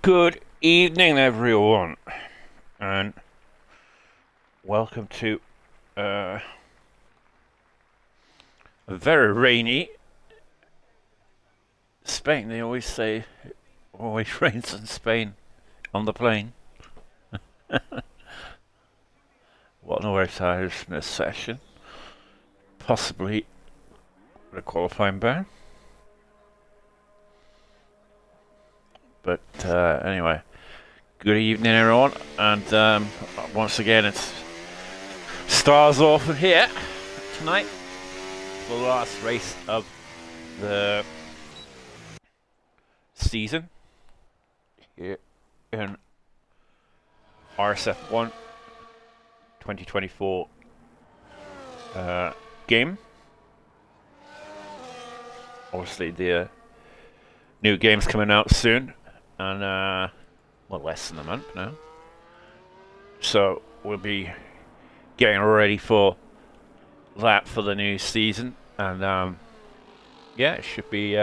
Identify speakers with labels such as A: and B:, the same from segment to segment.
A: Good evening, everyone, and welcome to a very rainy Spain. They always say it always rains in Spain on the plane. What an oversized in this session. Possibly a qualifying ban. But anyway, good evening, everyone, and once again, it's Stars Off here tonight for the last race of the season here in RSF1 2024 game. Obviously, the new game's coming out soon, and well, less than a month now. So we'll be getting ready for that for the new season, and yeah, it should be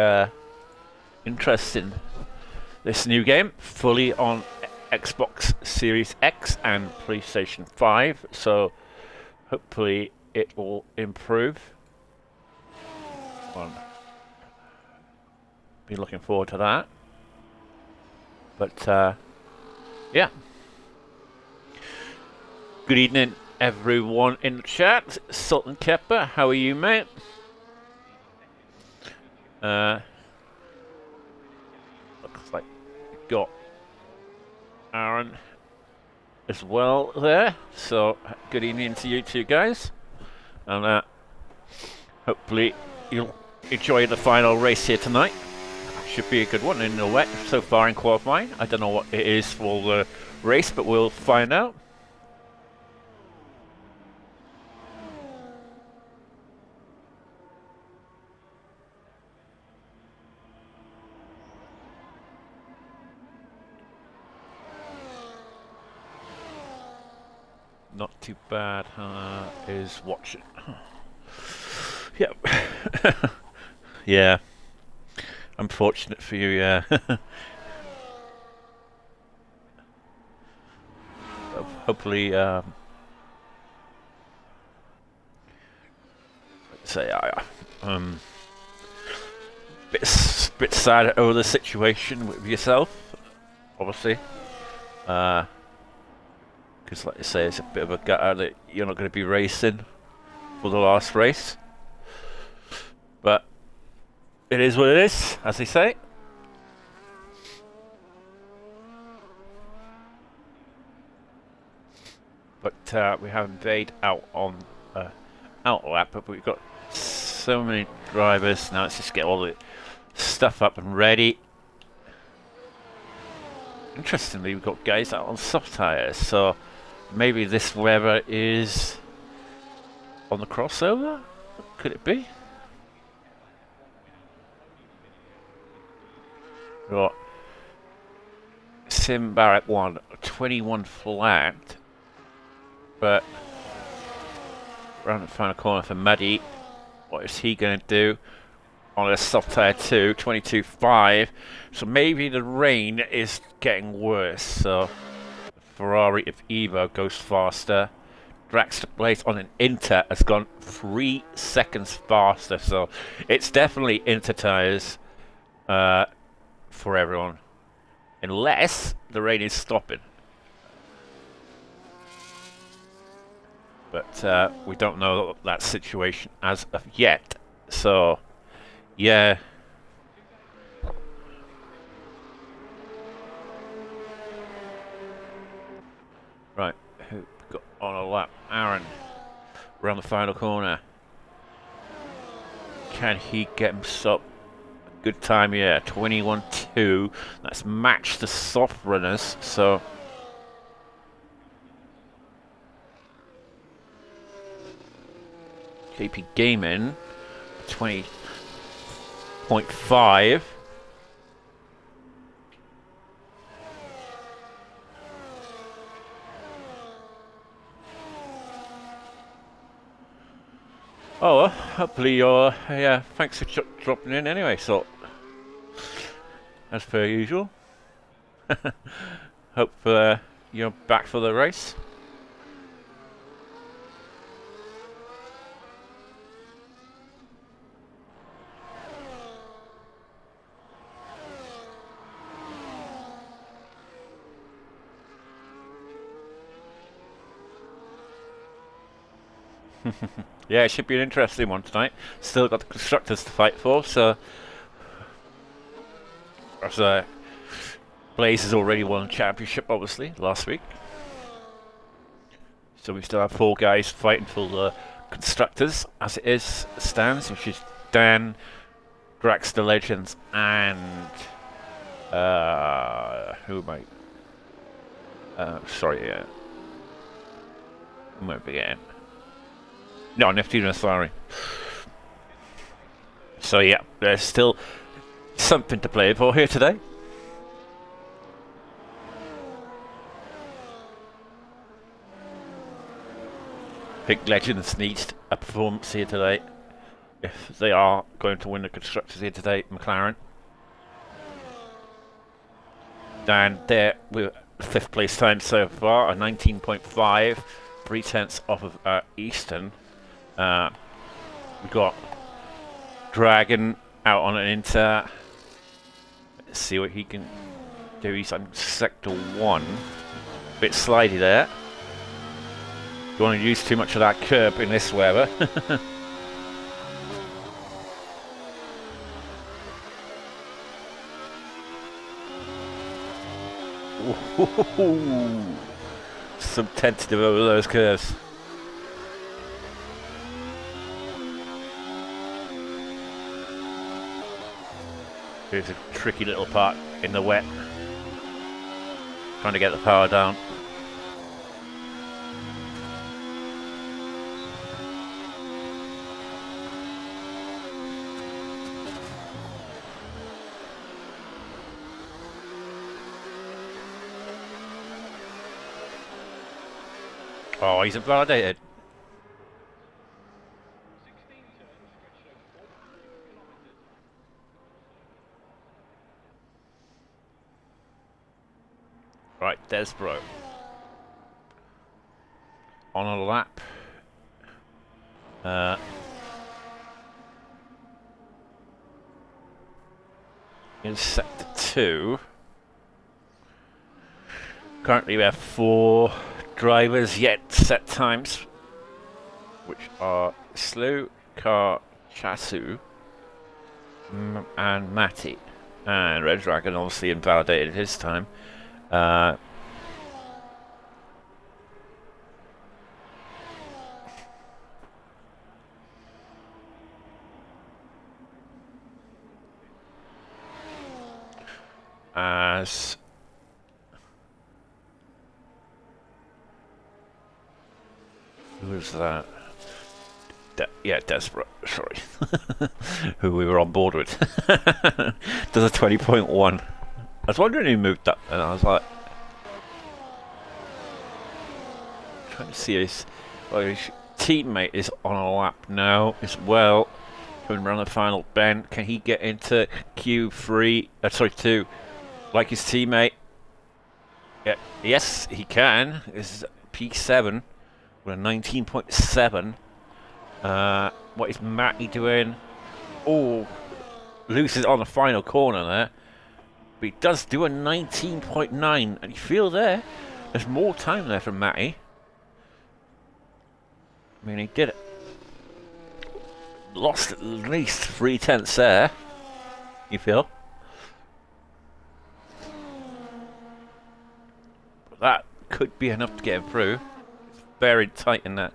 A: interesting. This new game, fully on Xbox Series X and PlayStation 5, so hopefully it will improve. Be looking forward to that. But yeah. Good evening, everyone in the chat. Sultan Kepper, how are you, mate? Looks like we've got Aaron as well there. So good evening to you two guys, and hopefully you'll enjoy the final race here tonight. Should be a good one in the wet so far in qualifying. I don't know what it is for the race, but we'll find out. Not too bad is watching. Yep. Yeah. Unfortunate for you, yeah. Hopefully, say bit sad over the situation with yourself, obviously. Because, like I say, it's a bit of a gutter that you're not going to be racing for the last race. But it is what it is, as they say. But we haven't paid out on out lap, but we've got so many drivers. Now let's just get all the stuff up and ready. Interestingly, we've got guys out on soft tyres, so maybe this weather is on the crossover? Could it be? Got Sim Barrett 1, 21 flat, but around the final corner for Muddy. What is he going to do on a soft tyre 2, 22.5? So maybe the rain is getting worse. So Ferrari, if Evo goes faster, Dragster Place on an Inter has gone 3 seconds faster. So it's definitely Inter tyres for everyone, unless the rain is stopping. But we don't know that situation as of yet. So, yeah. Right, who got on a lap? Aaron, around the final corner. Can he get himself a good time? Yeah, 21.2. That's matched the soft runners, so KP Gaming 20.5. Oh, well, hopefully you're, yeah, thanks for dropping in anyway, so, as per usual. Hope you're back for the race. Yeah, it should be an interesting one tonight. Still got the constructors to fight for, so as Blaze has already won the championship, obviously, last week. So we still have 4 guys fighting for the constructors, as it stands, which is Dan, Draxter Legends, and who am I? Sorry, who am I forgetting? No, Neptune, sorry. So yeah, there's still something to play for here today. I think Legends needs a performance here today if they are going to win the constructors here today, McLaren. And there with 5th place time so far, a 19.5, 3/10 off of Easton. We've got Dragon out on an Inter. Let's see what he can do. He's on sector 1. Bit slidey there. Don't want to use too much of that curb in this weather. Ooh, some tentative over those curves. Here's a tricky little part in the wet. Trying to get the power down. Oh, he's invalidated. Right, Desbro. On a lap. In sector 2. Currently we have 4 drivers yet set times, which are Slow, Car, Chasu, and Matty. And Red Dragon obviously invalidated his time. As who's that? Yeah, Desperate. Sorry, who we were on board with. Does a 20.1. I was wondering who moved up, and I was like, trying to see his teammate is on a lap now as well. Coming around the final bend, can he get into Q3? Sorry, 2, like his teammate. Yeah, yes, he can. This is P7 with a 19.7. What is Matty doing? Oh, loses on the final corner there. But he does do a 19.9. And you feel there's more time there for Matty. I mean, he did it. Lost at least 3/10 there. You feel? But that could be enough to get him through. It's very tight in that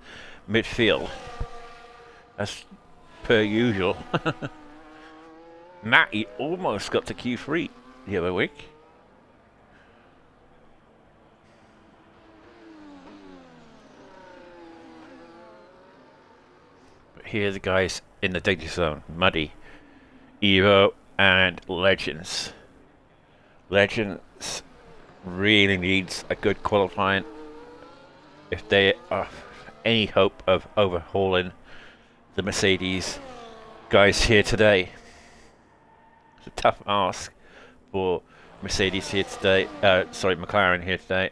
A: midfield. As per usual. Matty almost got to Q3 the other week. But here are the guys in the danger zone. Muddy, Evo, and Legends. Legends really needs a good qualifying if they are any hope of overhauling the Mercedes guys here today. It's a tough ask for Mercedes here today. Sorry, McLaren here today.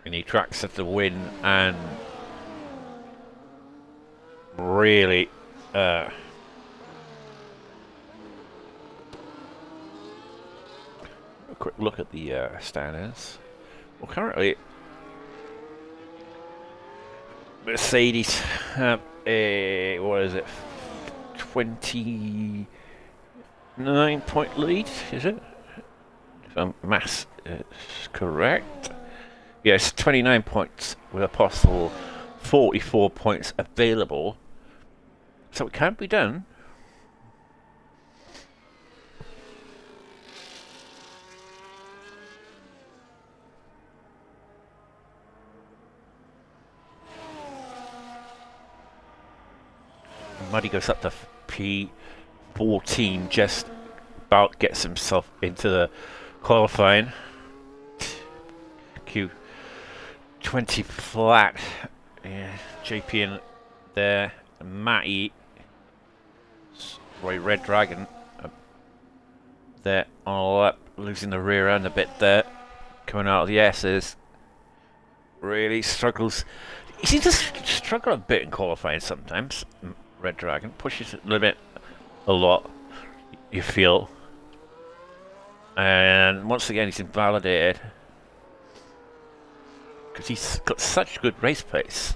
A: And he tracks at the win and really a quick look at the standings. Well, currently Mercedes have a, what is it, 29-point lead, is it? If maths is correct. Yes, 29 points with a possible 44 points available. So it can be done. Muddy goes up to P14, just about gets himself into the qualifying. Q20 flat. Yeah, JP in there. Matty. Red Dragon. There all up, losing the rear end a bit there. Coming out of the S's. Really struggles. He seems to struggle a bit in qualifying sometimes. Red Dragon pushes it a little bit, a lot, you feel. And once again, he's invalidated. Because he's got such good race pace.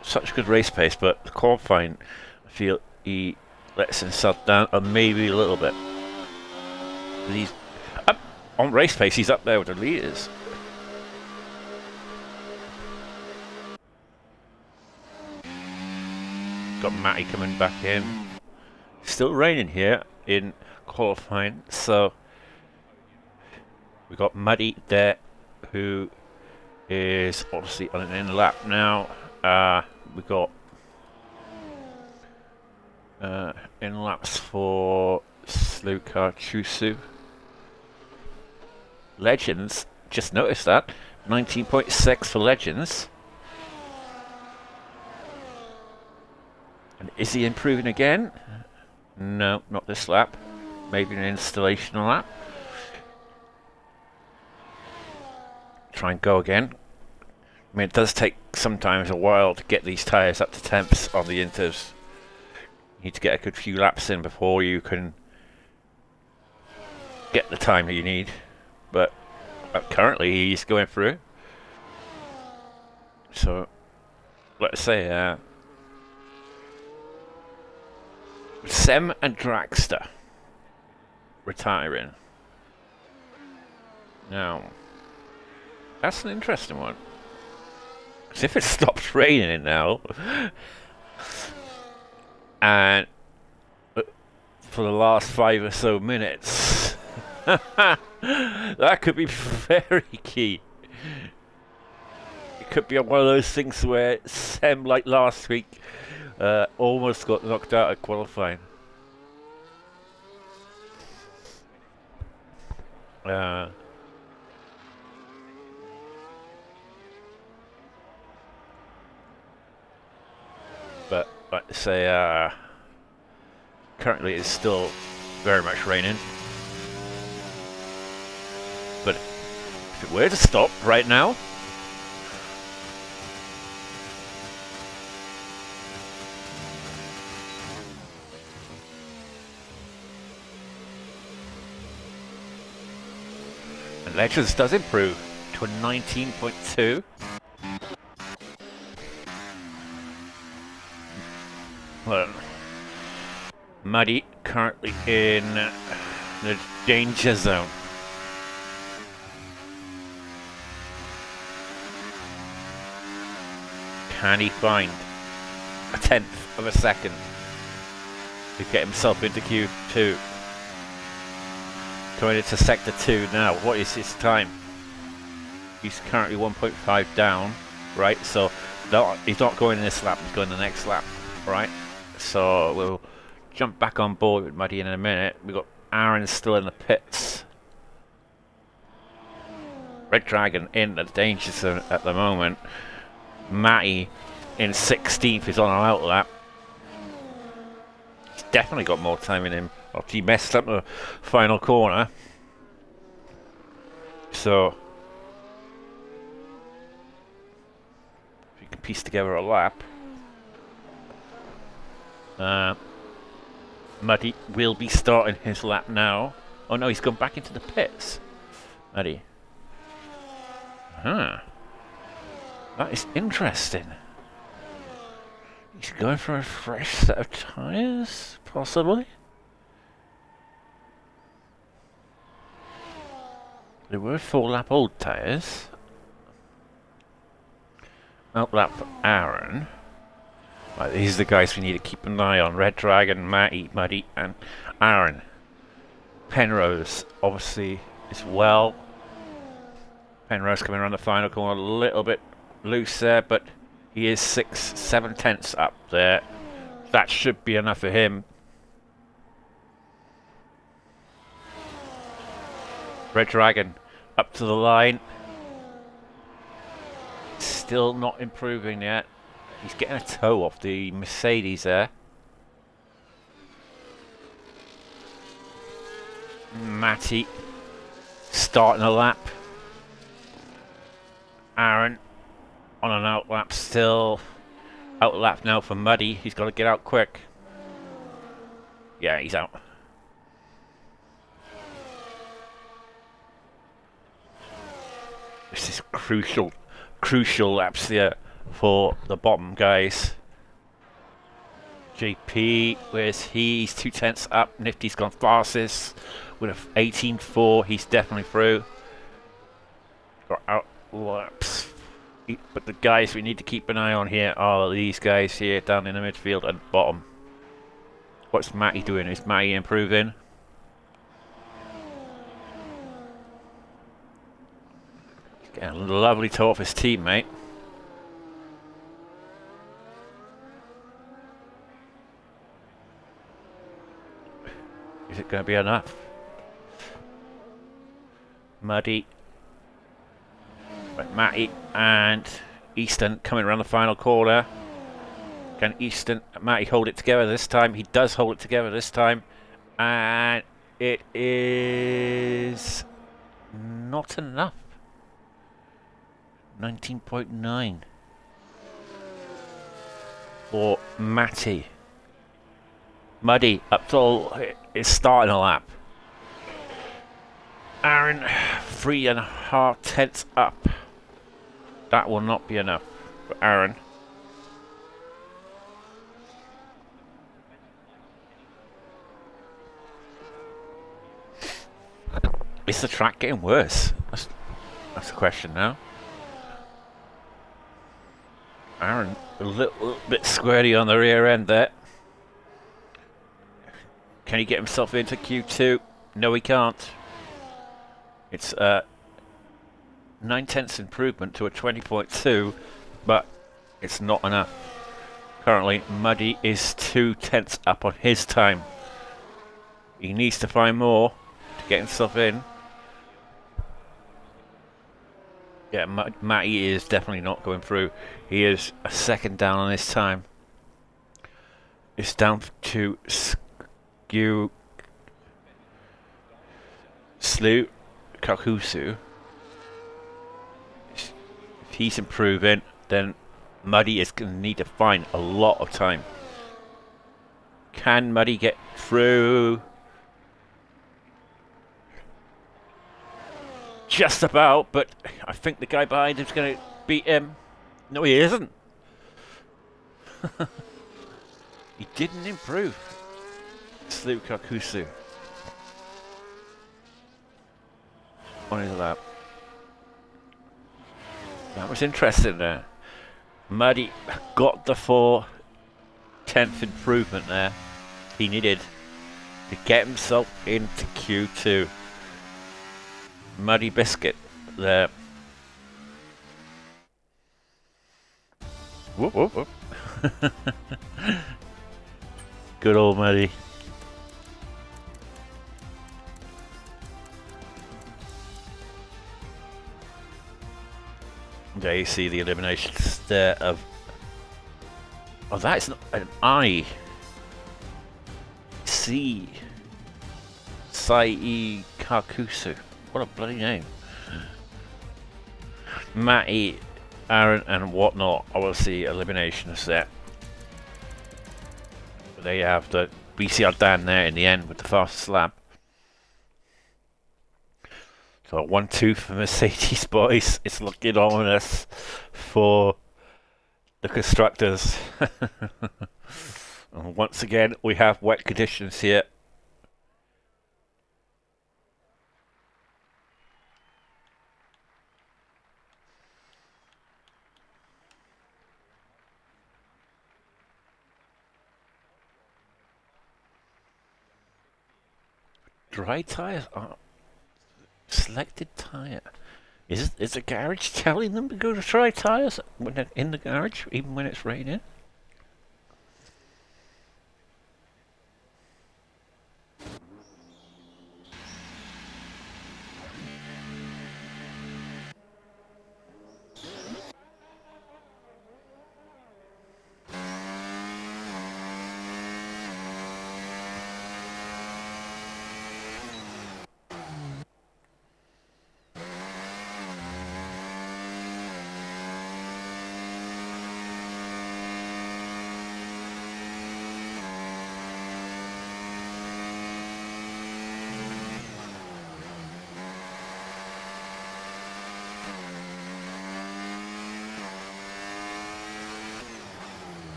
A: Such good race pace, but the qualifying, I feel he lets himself down, or maybe a little bit. He's up on race pace, he's up there with the leaders. Got Matty coming back in. Still raining here in qualifying, so we got Muddy there, who is obviously on an in lap now. We got in laps for Sluka Chusu. Legends, just noticed that 19.6 for Legends. And is he improving again? No, not this lap. Maybe an installation lap. Try and go again. I mean, it does take sometimes a while to get these tyres up to temps on the inters. You need to get a good few laps in before you can get the time that you need. But currently he's going through. So, let's say Sem and Dragster retiring. Now, that's an interesting one. Because if it stops raining now, and for the last 5 or so minutes, that could be very key. It could be one of those things where Sem, like last week, almost got knocked out of qualifying. But like I say, currently it's still very much raining. But if it were to stop right now, and Legends does improve to a 19.2. Well, Muddy currently in the danger zone. Can he find a 1/10 of a second to get himself into Q2? Going into Sector 2 now. What is his time? He's currently 1.5 down, right? So he's not going in this lap, he's going the next lap, right? So we'll jump back on board with Muddy in a minute. We've got Aaron still in the pits. Red Dragon in the danger zone at the moment. Matty in 16th is on an out lap. He's definitely got more time in him after he messed up the final corner. So if you can piece together a lap, Muddy will be starting his lap now. Oh no, he's gone back into the pits. Muddy. Huh. That is interesting. He's going for a fresh set of tyres, possibly? They were 4-lap old tyres. Outlap for Aaron. Right, these are the guys we need to keep an eye on. Red Dragon, Matty, Muddy, and Aaron. Penrose, obviously, as well. Penrose coming around the final corner a little bit loose there, but he is 6-7 tenths up there. That should be enough for him. Red Dragon up to the line. Still not improving yet. He's getting a toe off the Mercedes there. Matty starting a lap. Aaron on an outlap still. Outlap now for Muddy. He's got to get out quick. Yeah, he's out. This is crucial laps here for the bottom guys. JP, where's he? He's 2 tenths up. Nifty's gone fastest with a 18.4. He's definitely through. Got out laps. But the guys we need to keep an eye on here are these guys here down in the midfield and bottom. What's Matty doing? Is Matty improving? He's getting a lovely toe off his teammate. Is it going to be enough? Muddy. Right, Matty and Easton coming around the final corner. Can Matty hold it together this time? He does hold it together this time. And it is not enough. 19.9 for Matty. Muddy up till is starting a lap. Aaron 3.5 tenths up. That will not be enough for Aaron. Is the track getting worse? That's the question now. Aaron a little bit squirty on the rear end there. Can he get himself into Q2? No, he can't. It's 9 tenths improvement to a 20.2, but it's not enough. Currently, Muddy is 2 tenths up on his time. He needs to find more to get himself in. Yeah, Matty is definitely not going through. He is a second down on his time. It's down to Slew Kakusu. If he's improving, then Muddy is going to need to find a lot of time. Can Muddy get through? Just about, but I think the guy behind him's going to beat him. No, he isn't. He didn't improve. Slew Kakusu on his lap. That was interesting there. Muddy got the 4/10 improvement there he needed to get himself into Q2. Muddy biscuit there. Whoop, whoop, whoop. Good old Muddy. There you see the eliminations there of... Oh, that is not an I. C. Sai Kakusu. What a bloody name. Matty, Aaron, and whatnot. Obviously, elimination set. There you have the BCR down there in the end with the fastest lap. So 1-2 for Mercedes, boys. It's looking ominous for the constructors. And once again, we have wet conditions here. Dry tyres are selected tyre. Is the garage telling them to go to dry tyres when they're in the garage, even when it's raining?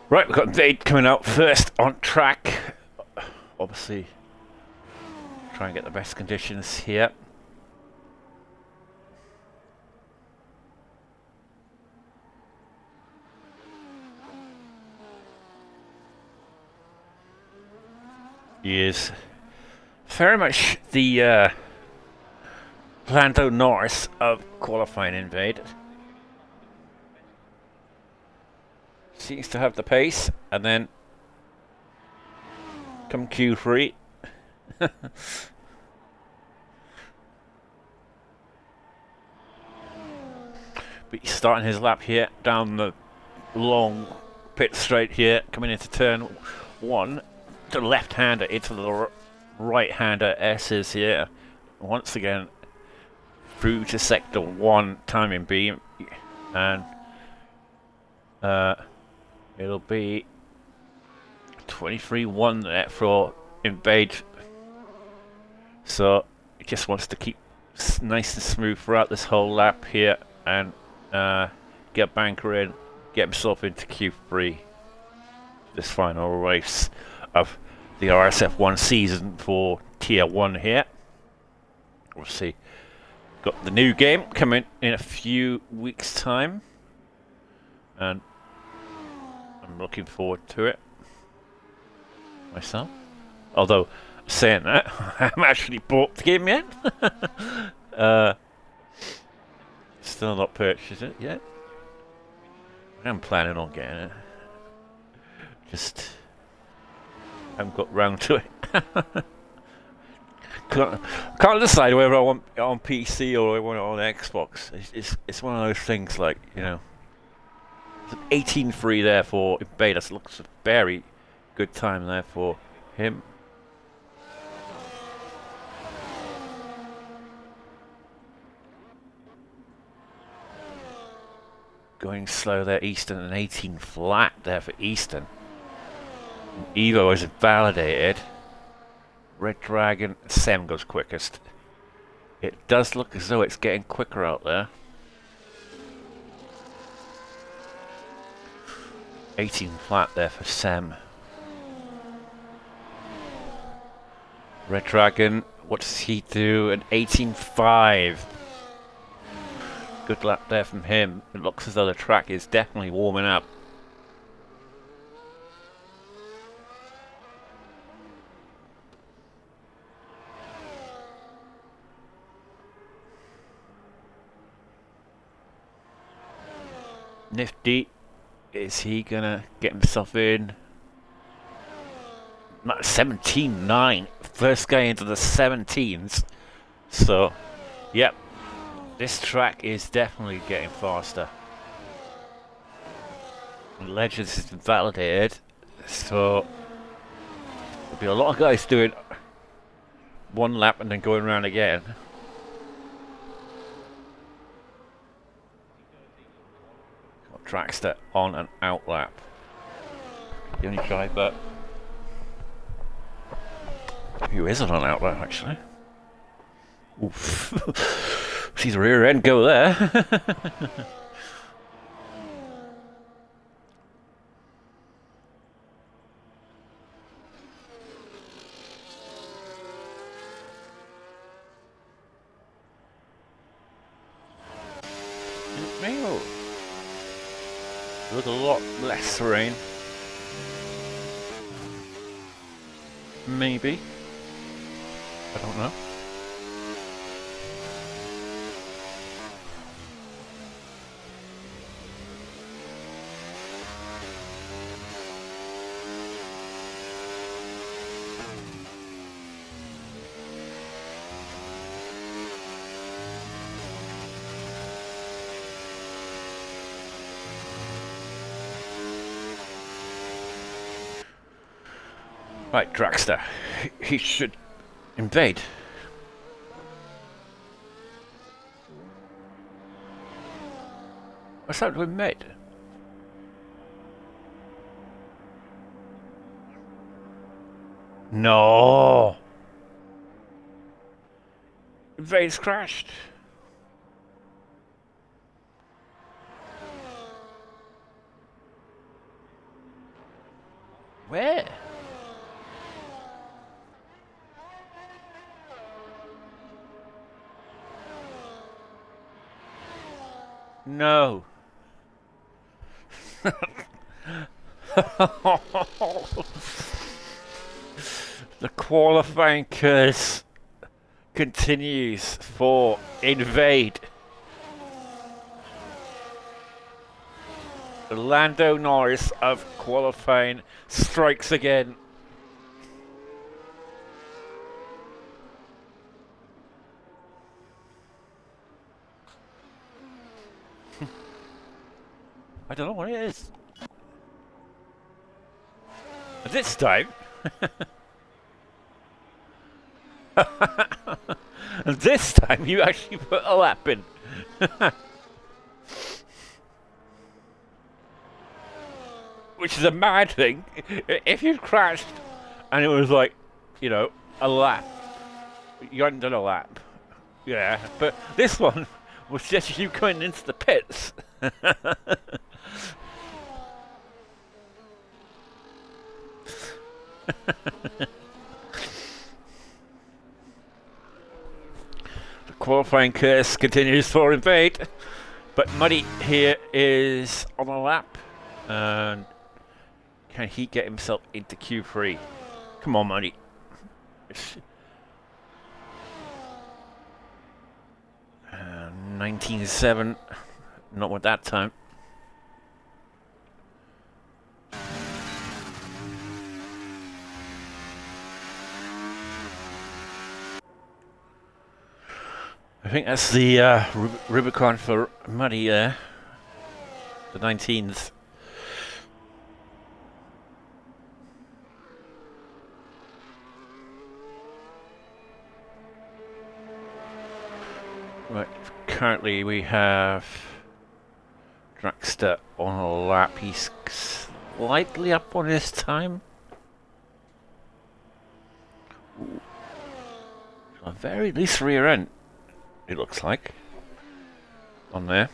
A: Right, we've got Dade coming out first on track. Obviously, try and get the best conditions here. He is very much the Lando Norris of qualifying invade. Seems to have the pace, and then come Q3. But he's starting his lap here down the long pit straight here, coming into turn 1. The left-hander into the right-hander S's here. Once again, through to sector 1 timing beam, and it'll be 23-1 there for invade. So he just wants to keep nice and smooth throughout this whole lap here, and get banker in, get himself into Q3. This final race of the RSF1 season for Tier 1 here. Obviously, got the new game coming in a few weeks' time, and I'm looking forward to it myself. Although, saying that, I haven't actually bought the game yet. Still not purchased it yet. I'm planning on getting it. Just haven't got round to it. Can't decide whether I want it on PC or I want it on Xbox. It's one of those things, like, you know. 18-3 there for Invaders. Looks a very good time there for him. Going slow there, Easton, and 18 flat there for Easton. Evo is validated. Red Dragon, Sem goes quickest. It does look as though it's getting quicker out there. 18 flat there for Sem. Red Dragon, what does he do? An 18.5. Good lap there from him. It looks as though the track is definitely warming up. Nifty. Is he gonna get himself in? 17.9. First guy into the 17s. So, yep. This track is definitely getting faster. Legends has been validated, so there'll be a lot of guys doing one lap and then going around again. Got Dragster on an out lap. The only driver who isn't on out lap actually. Oof. See the rear end go there. With a lot less rain. Maybe. I don't know. Right, Dragster. He should invade. What's that with mid? No! Invade's crashed. Where? No. The qualifying curse continues for Invade. Lando Norris of qualifying strikes again. I don't know what it is. This time. This time you actually put a lap in. Which is a mad thing. If you crashed and it was like, you know, a lap. You hadn't done a lap. Yeah, but this one was just you going into the pits. The qualifying curse continues for Invade, but Muddy here is on a lap, and can he get himself into Q3? Come on, Muddy. 19.7, not with that time. I think that's the Rubicon for Muddy there. The 19th. Right, currently we have Dragster on a lap. He's slightly up on his time. Ooh. A very least rear end. It looks like on there.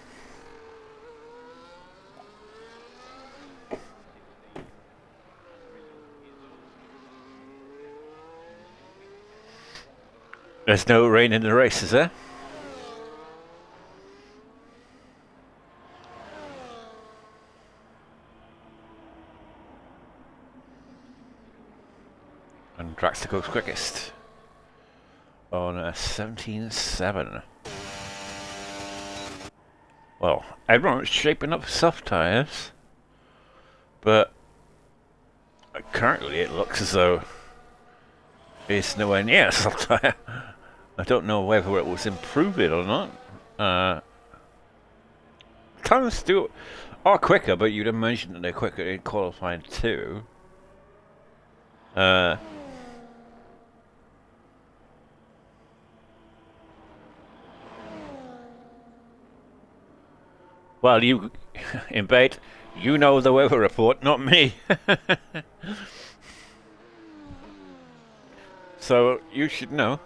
A: There's no rain in the race, is there? And Dragster goes quickest on a 17.7. Well, everyone's shaping up for soft tyres, but currently it looks as though it's nowhere near a soft tyre. I don't know whether it was improving or not. Times still are quicker, but you'd imagine that they're quicker in qualifying too. Well, you, in bed, you know the weather report, not me. So you should know.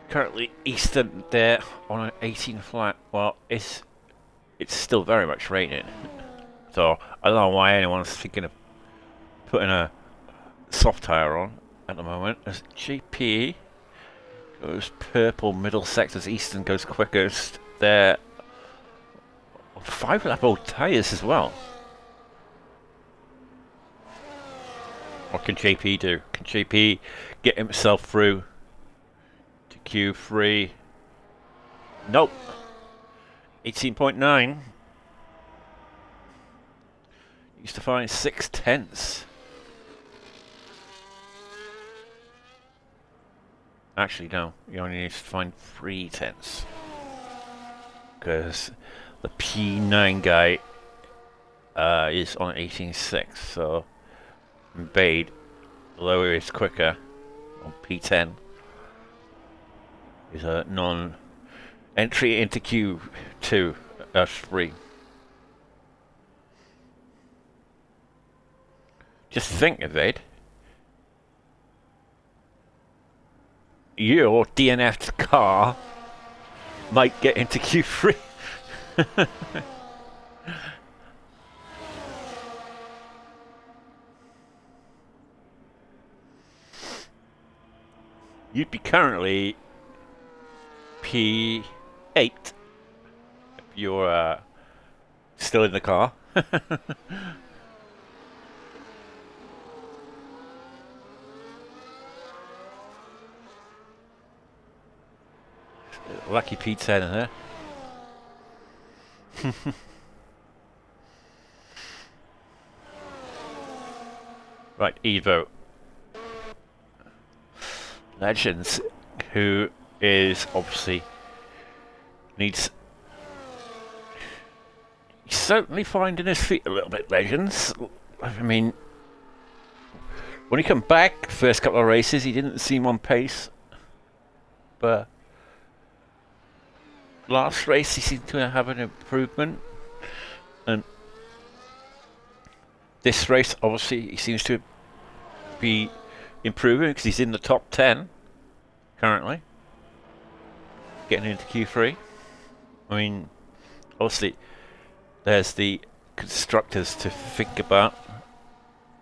A: Currently Eastern there on an 18 flat. Well, it's still very much raining. So I don't know why anyone's thinking of putting a soft tyre on at the moment. As GP goes purple, middle sectors, Eastern goes quickest. There 5-lap old tyres as well. What can JP do? Can JP get himself through to Q3? Nope. 18.9. Used to find 6/10. Actually, no. You only need to find 3/10. Because the P9 guy is on 18.6. So Bade, although he is quicker on P10, is a non-entry into Q2 3. Just think of it. Your DNF'd car might get into Q3. You'd be currently P8 if you're still in the car. Lucky P10 there. Right, Evo. Legends, who is obviously needs. He's certainly finding his feet a little bit, Legends. I mean, when he came back, first couple of races, he didn't seem on pace. But last race, he seemed to have an improvement. And this race, obviously, he seems to be improving because he's in the top 10 currently. Getting into Q3. I mean, obviously, there's the constructors to think about.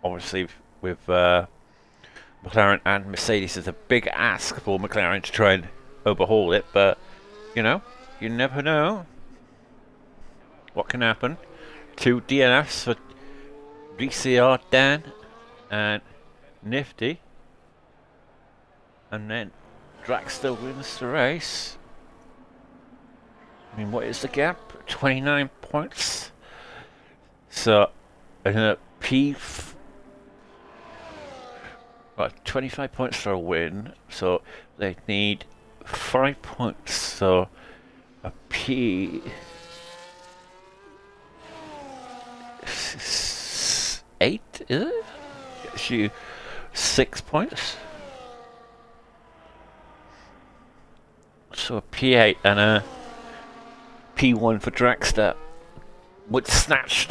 A: Obviously, with McLaren and Mercedes, it's a big ask for McLaren to try and overhaul it, but you know, you never know what can happen. 2 DNFs for VCR Dan and Nifty, and then Dragster wins the race. I mean, what is the gap? 29 points. So, well, 25 points for a win. So they need 5 points. So a P8, is it? Gets you 6 points. So a P8 and a P1 for Dragster would snatch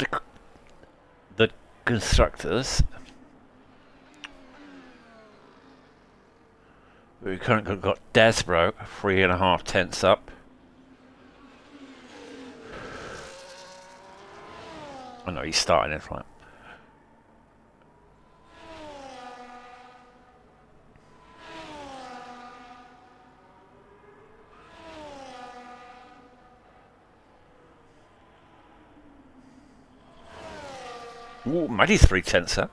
A: the constructors. We currently got Desbro 3.5 tenths up. I know he's starting in front. Ooh, Maddie's 3 tenths up.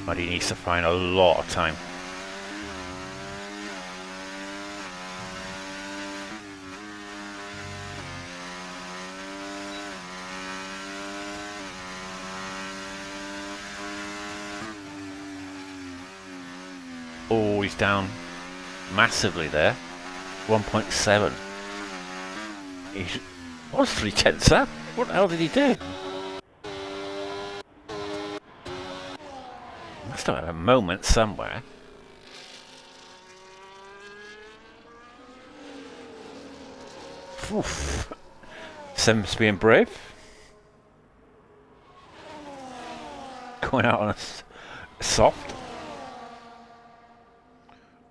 A: But he needs to find a lot of time. Oh, he's down massively there. 1.7. He was 3/10 up. What the hell did he do? Must have had a moment somewhere. Oof. Sims being brave. Going out on a soft.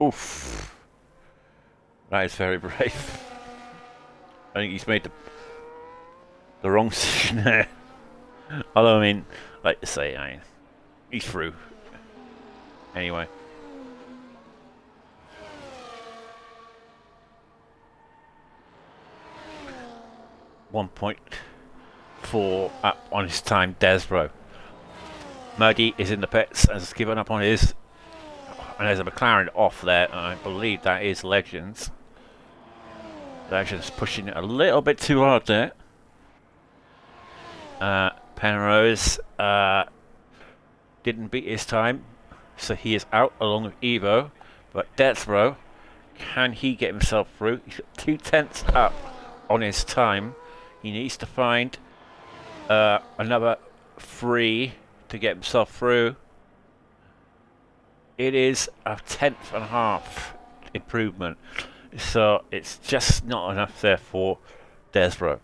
A: Oof. That is very brave. I think he's made the wrong decision there. Although, I mean, like to say, he's through. Anyway. .4 up on his time, Desbro. Muddy is in the pits, has given up on his. And there's a McLaren off there, and I believe that is Legends. Legends pushing it a little bit too hard there. Penrose didn't beat his time, so he is out along with Evo. But Desbro, can he get himself through? He's got 2/10 up on his time. He needs to find another 3 to get himself through. It is a 1/10.5 improvement, so it's just not enough there for Desbro.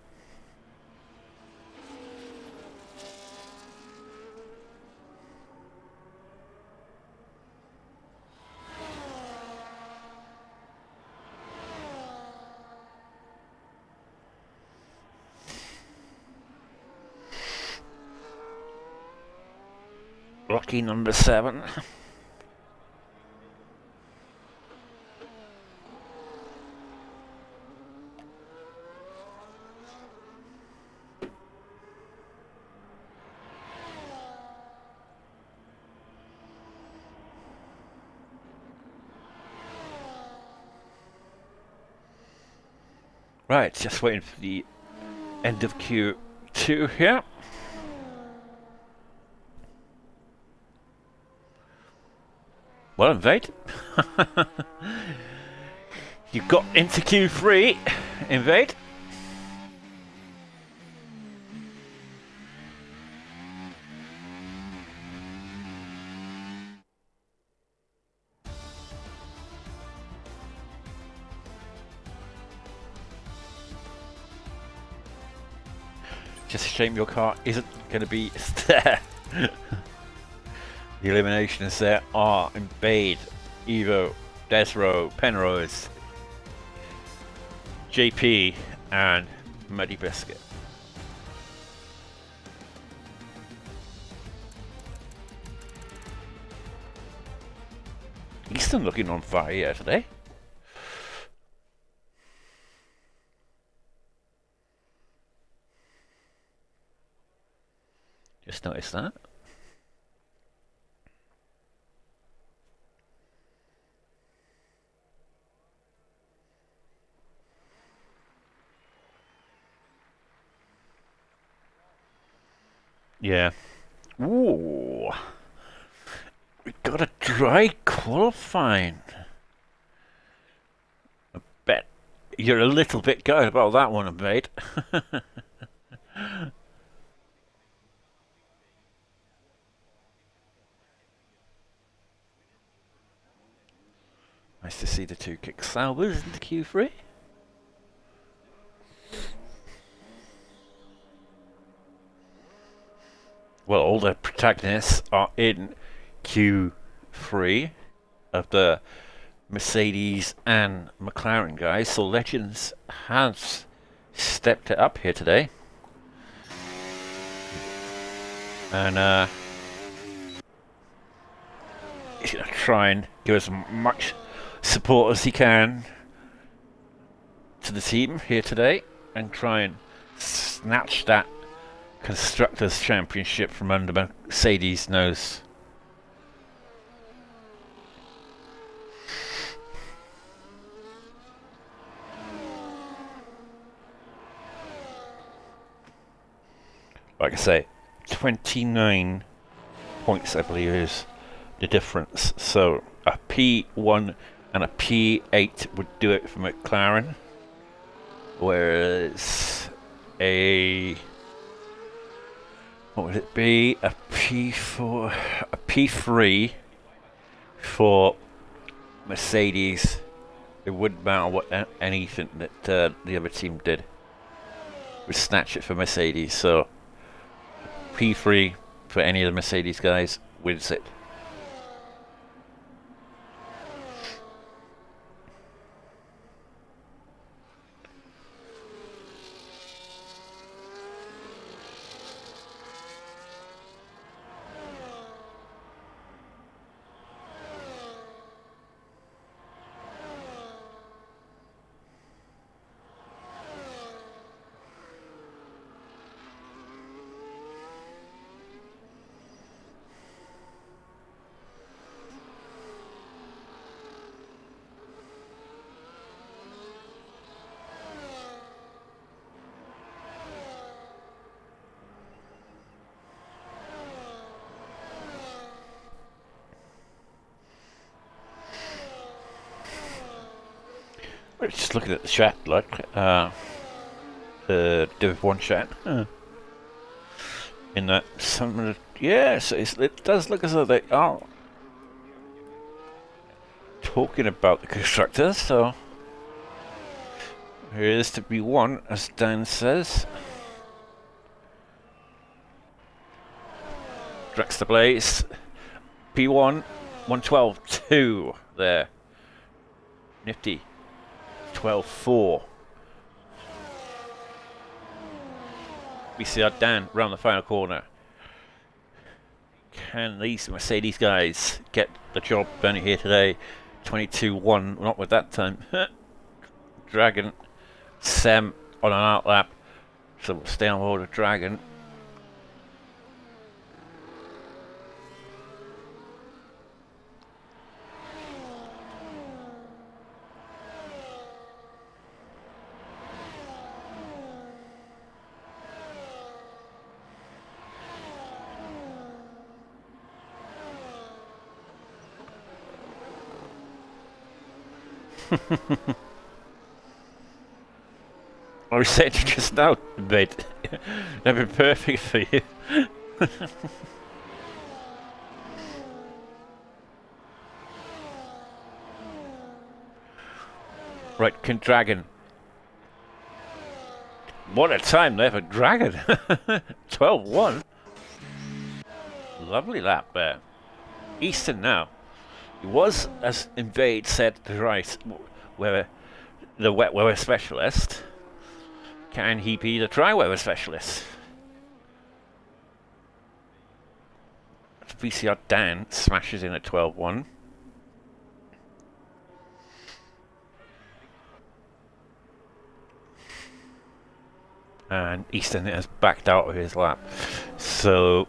A: Lucky number 7. Right, just waiting for the end of Q2 here. Well, Invade. You got into Q3, Invade. Just a shame your car isn't going to be there. The eliminations there are Invade, Evo, Desro, Penrose, JP, and Muddy Biscuit. Easton looking on fire here today. Just noticed that. Yeah. Ooh. We got a dry qualifying. I bet you're a little bit gutted about that one, mate. Nice to see the 2 kick salvers into Q3. Well, all the protagonists are in Q3 of the Mercedes and McLaren guys, so Legends has stepped it up here today. And he's going to try and give as much support as he can to the team here today and try and snatch that Constructors' Championship from under Mercedes' nose. Like I say, 29 points, I believe, is the difference. So a P1 and a P8 would do it for McLaren, whereas what would it be? A P4, a P3 for Mercedes. It wouldn't matter what anything that the other team did. Would snatch it for Mercedes. So P3 for any of the Mercedes guys wins it. We're just looking at the chat, like the Div 1 chat. In that some of the, yes, it does look as though they are talking about the constructors. So here is to be one, as Dan says. Dragster Blaze, P1, 112.2 there. Nifty. 12.4. We see our Dan round the final corner. Can these Mercedes guys get the job done here today? 22.1, not with that time. Dragon, Sem on an out lap. So we'll stay on board with Dragon. I was saying just now, mate, that'd be perfect for you. Right, can Dragon. What a time there for Dragon. 12.1. Lovely lap there. Easton now. He was, as Invade said, right, where the wet weather specialist. Can he be the dry weather specialist? VCR Dan smashes in at 12.1. And Easton has backed out of his lap. So,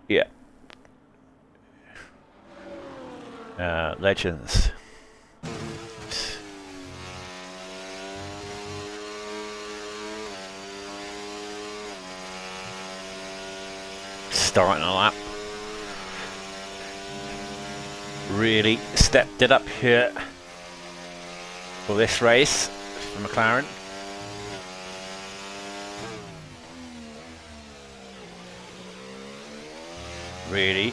A: yeah. Legends. Starting a lap. Really stepped it up here for this race for McLaren. Really,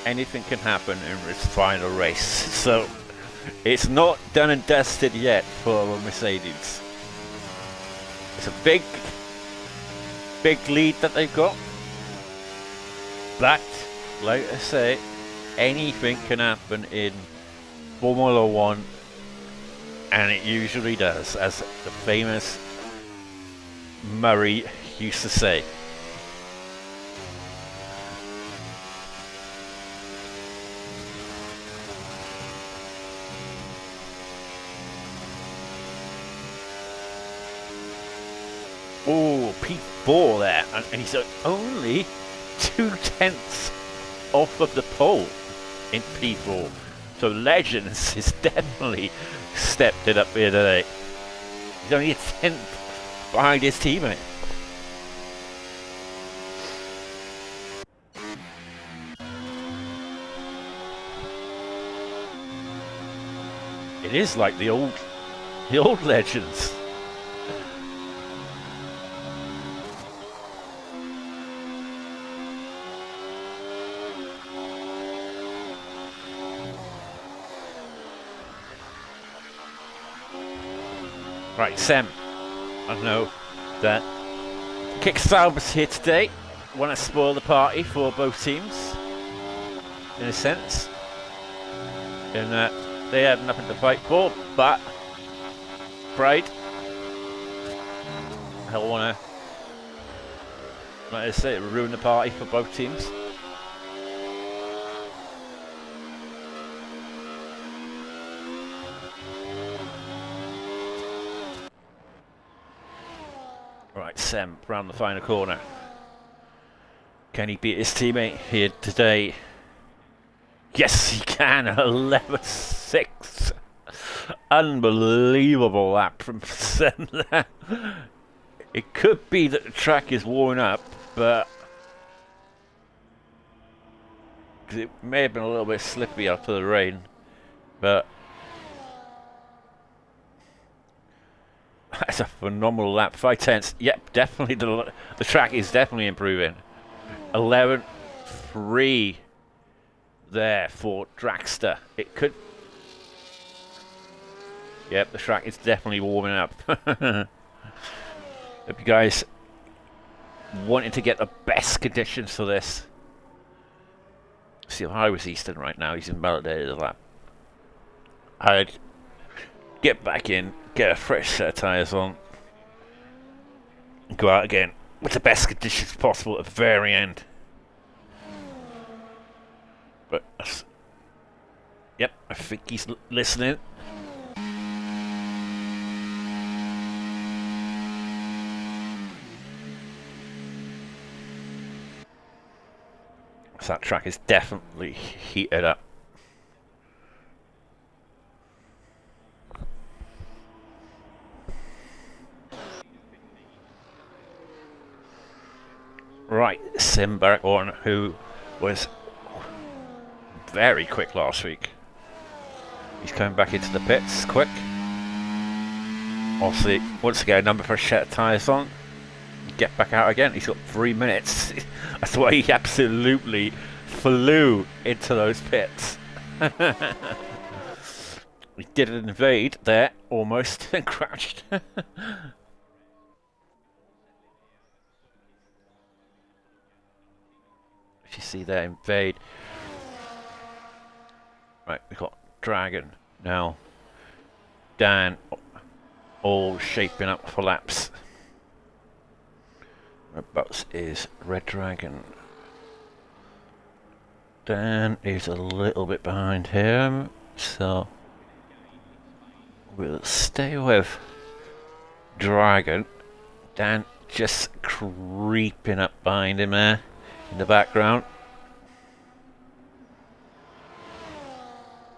A: anything can happen in this final race. So it's not done and dusted yet for Mercedes. It's a big lead that they've got. But, like I say, anything can happen in Formula 1, and it usually does, as the famous Murray used to say. Oh, P4 there, and he's only 2/10 off of the pole in P4. So Legends has definitely stepped it up here today. He's only a 10th behind his teammate. It is like the old legends. Right, Sam. I know that Kickstarter was here today. Want to spoil the party for both teams, in a sense, in that they had nothing to fight for, but Pride, I want to, like I say, ruin the party for both teams. Right, Sam, round the final corner. Can he beat his teammate here today? Yes, he can. 11.6. Unbelievable lap from Sam there. It could be that the track is worn up, but it may have been a little bit slippy after the rain, but that's a phenomenal lap. 5/10. Yep, definitely the track is definitely improving. 11.3 there for Dragster. It could. Yep, the track is definitely warming up. Hope you guys wanting to get the best conditions for this. See how was Easton right now. He's invalidated the lap. I'd get back in, get a fresh set of tyres on, and go out again with the best conditions possible at the very end. But yep, I think he's listening. So that track is definitely heated up. Right, Sim Barrackhorn, who was very quick last week. He's coming back into the pits quick. Obviously, once again, number for a set of tyres on. Get back out again. He's got 3 minutes. That's why he absolutely flew into those pits. He did an invade there, almost, and crashed. You see there, invade. Right, we've got Dragon now. Dan, all shaping up for laps. Whereabouts is Red Dragon? Dan is a little bit behind him, so we'll stay with Dragon. Dan just creeping up behind him there in the background.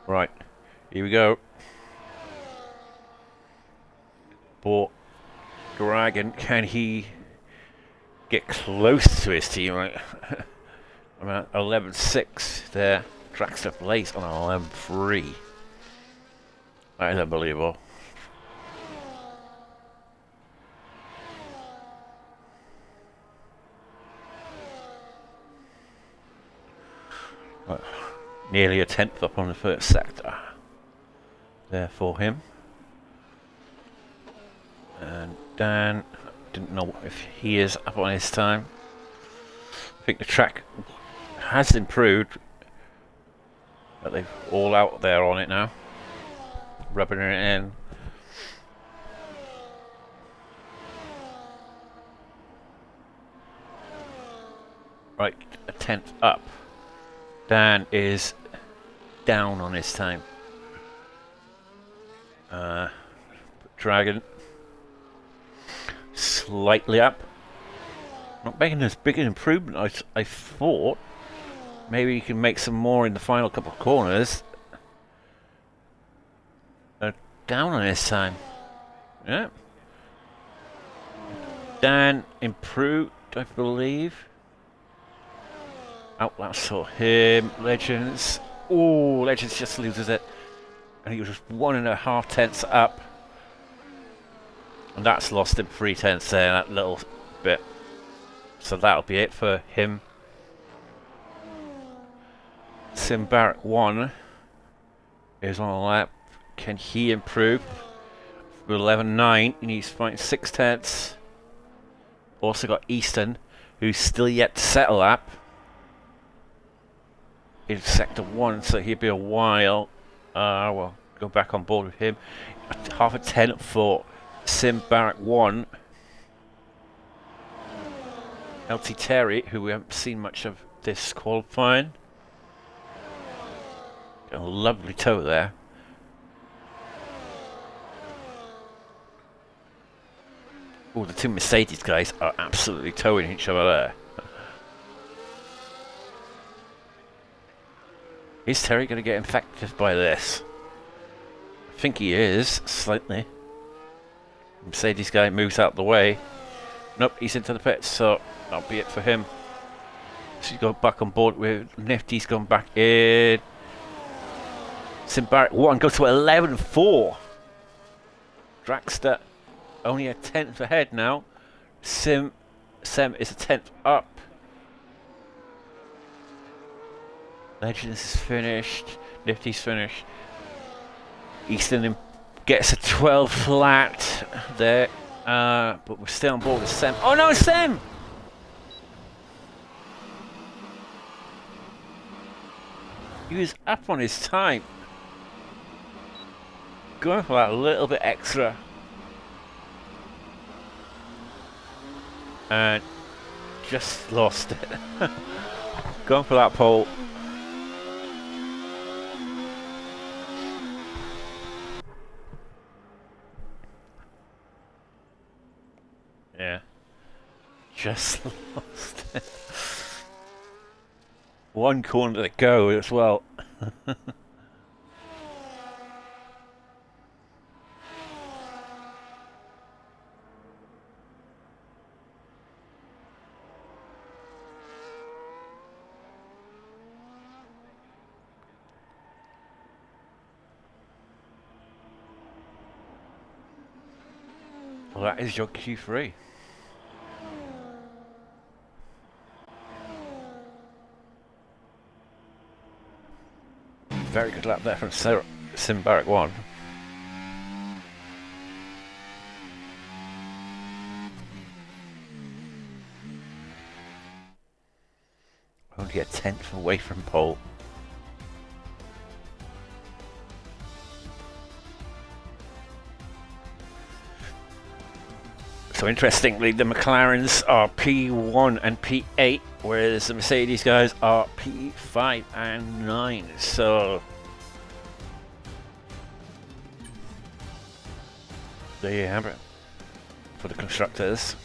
A: Right, here we go. For Dragon, can he get close to his team? Right, about 11.6 there. Dragster place on 11.3. That is unbelievable. Right. Nearly a 10th up on the first sector there for him. And Dan, didn't know if he is up on his time. I think the track has improved, but they're all out there on it now, rubbing it in. Right, a 10th up. Dan is down on his time. Dragon slightly up. Not making as big an improvement I thought. Maybe you can make some more in the final couple of corners. Down on his time. Yeah. Dan improved, I believe. Outlast saw him. Legends. Oh, Legends just loses it. and he was just 1.5 tenths up. And that's lost him 3 tenths there, that little bit. So that'll be it for him. RSF1 is on a lap. Can he improve? With 11.9, he needs to find 6 tenths. Also got Easton, who's still yet to set a lap in sector 1, so he'll be a while. We'll go back on board with him. Half a 10 for RSF1. LT Terry, who we haven't seen much of this qualifying. Got a lovely toe there. Oh, the two Mercedes guys are absolutely towing each other there. Is Terry going to get infected by this? I think he is, slightly. Mercedes guy moves out the way. Nope, he's into the pits, so that'll be it for him. So he's gone back on board with Nifty's gone back in. RSF1 goes to 11.4. Dragster only a 10th ahead now. Sem is a 10th up. Legends is finished. Nifty's finished. Easton gets a 12 flat there. But we're still on board with Sem. Oh no, it's Sem! He was up on his time. Going for that little bit extra. And just lost it. Going for that pole. Yeah. Just lost it. One corner to go as well. Well, that is your Q3. Very good lap there from RSF1. Only a 10th away from pole. So interestingly, the McLarens are P1 and P8, whereas the Mercedes guys are P5 and 9. So there you have it for the constructors.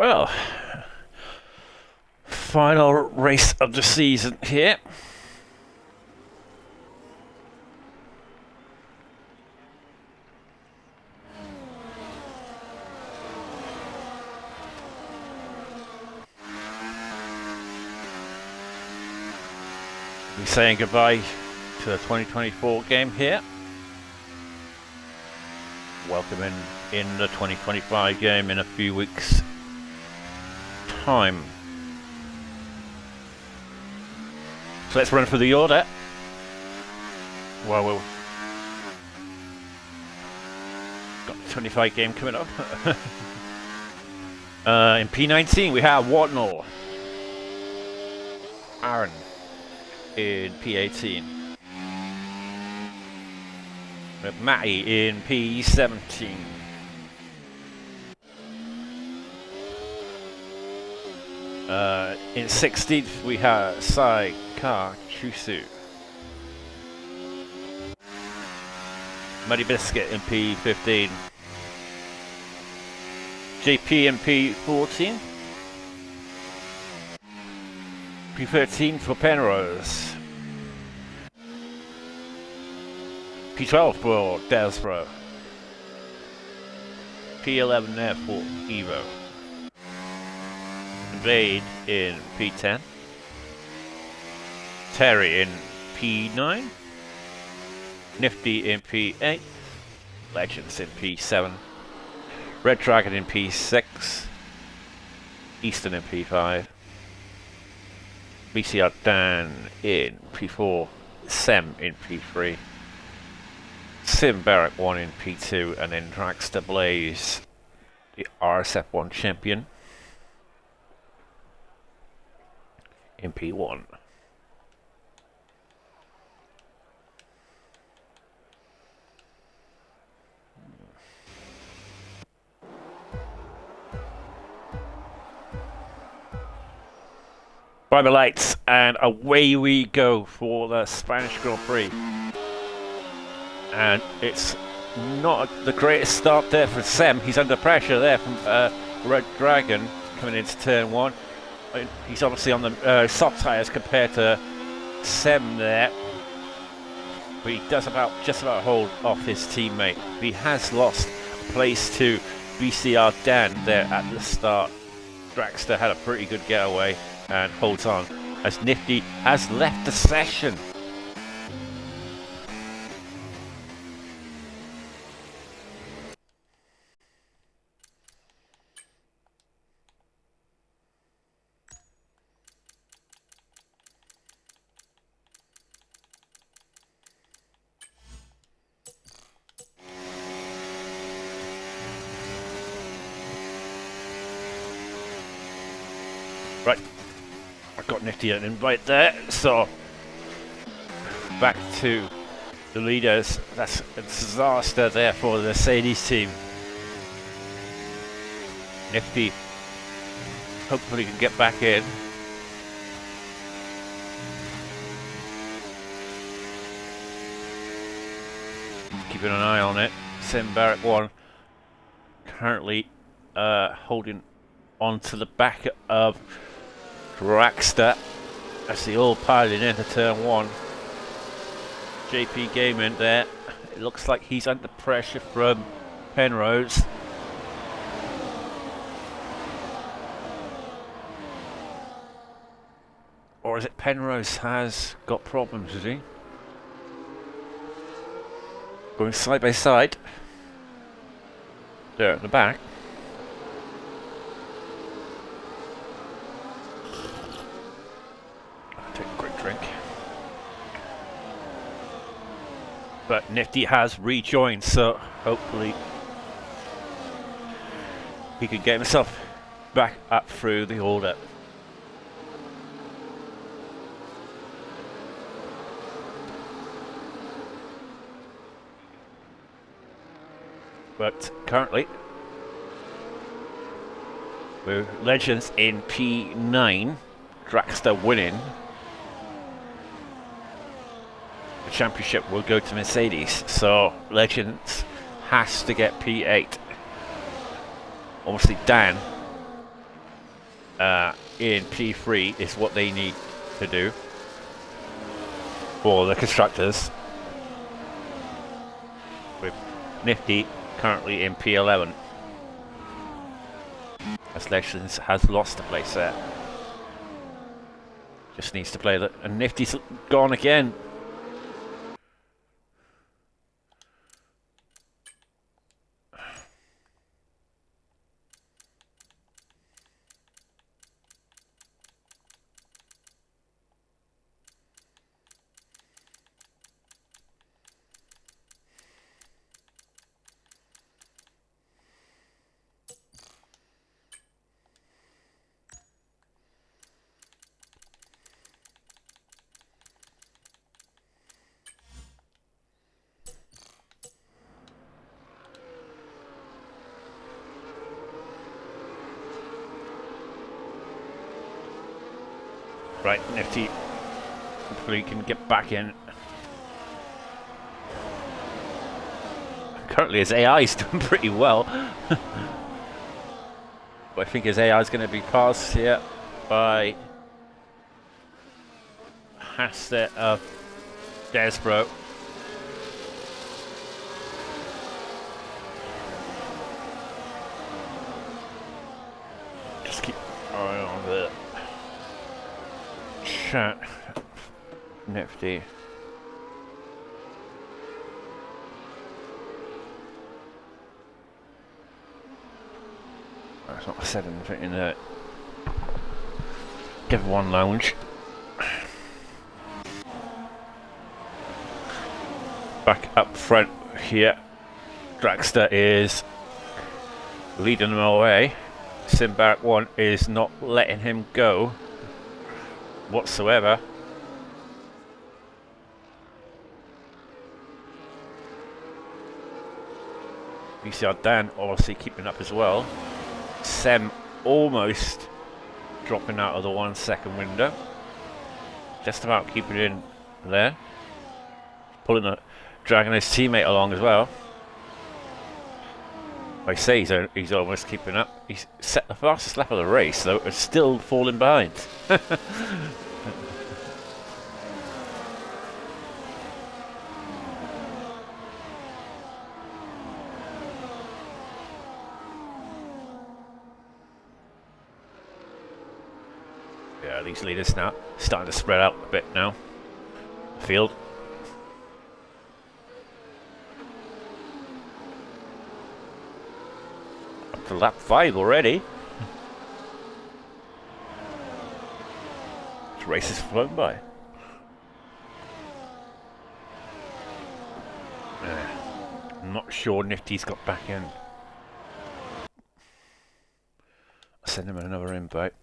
A: Well, final race of the season here. We're saying goodbye to the 2024 game here. Welcoming in the 2025 game in a few weeks' time. So let's run through the order. Well, we've got the 25 game coming up. In P19 we have Watnall, Aaron in P18. We have Matty in P17. In 16th we have Sai Ka Chusu. Muddy Biscuit in P15. JP in P14. P13 for Penrose. P12 for Desborough. P11 there for Evo. Vade in P10. Terry in P9. Nifty in P8. Legends in P7. Red Dragon in P6. Eastern in P5. BCR Dan in P4. Sem in P3. Sim Barrack 1 in P2. And then Dragster Blaze, the RSF1 champion, in P1. By the lights, and away we go for the Spanish Grand Prix. And it's not the greatest start there for Sem. He's under pressure there from Red Dragon coming into turn 1. He's obviously on the soft tyres compared to Sem there. But he does just about hold off his teammate. He has lost place to BCR Dan there at the start. Dragster had a pretty good getaway and holds on as Nifty has left the session. Right, I got Nifty an invite there, so back to the leaders. That's a disaster there for the Mercedes team. Nifty hopefully can get back in. Keeping an eye on it. Sim Barrack 1 currently holding on to the back of Dragster as they all piling into turn 1. JP Gaming there. It looks like he's under pressure from Penrose. Or is it Penrose has got problems, is he? Going side by side. There at the back. Take a quick drink. But Nifty has rejoined, so hopefully he can get himself back up through the order. But currently, we're Legends in P9, Dragster winning. The championship will go to Mercedes, so Legends has to get P8. Obviously Dan in P3 is what they need to do for the constructors, with Nifty currently in P11 as Legends has lost a place there. Just needs to play that, and Nifty's gone again. Right, Nifty hopefully can get back in. Currently his AI is doing pretty well. But I think his AI is going to be passed here by Hastert of Desbro. Just keep an eye on the chat. Nifty. That's not said anything in the Give One Lounge. Back up front here, Dragster is leading them away. RSF1 is not letting him go whatsoever. VCR Dan obviously keeping up as well. Sem almost dropping out of the 1 second window. Just about keeping it in there. Dragging his teammate along as well. I say he's almost keeping up. He's set the fastest lap of the race, though it's still falling behind. Yeah, these leaders now starting to spread out a bit now. The field. Up to lap 5 already. This race has flown by. I'm not sure Nifty's got back in. I'll send him another invite.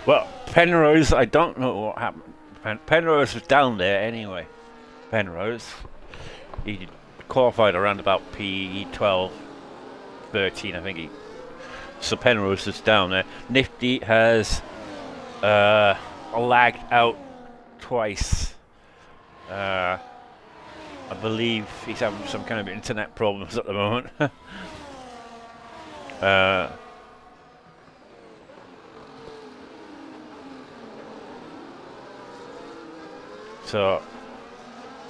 A: Well, Penrose, I don't know what happened. Penrose was down there anyway. Penrose. He qualified around about P12, 13, I think he. So Penrose is down there. Nifty has lagged out twice. I believe he's having some kind of internet problems at the moment. So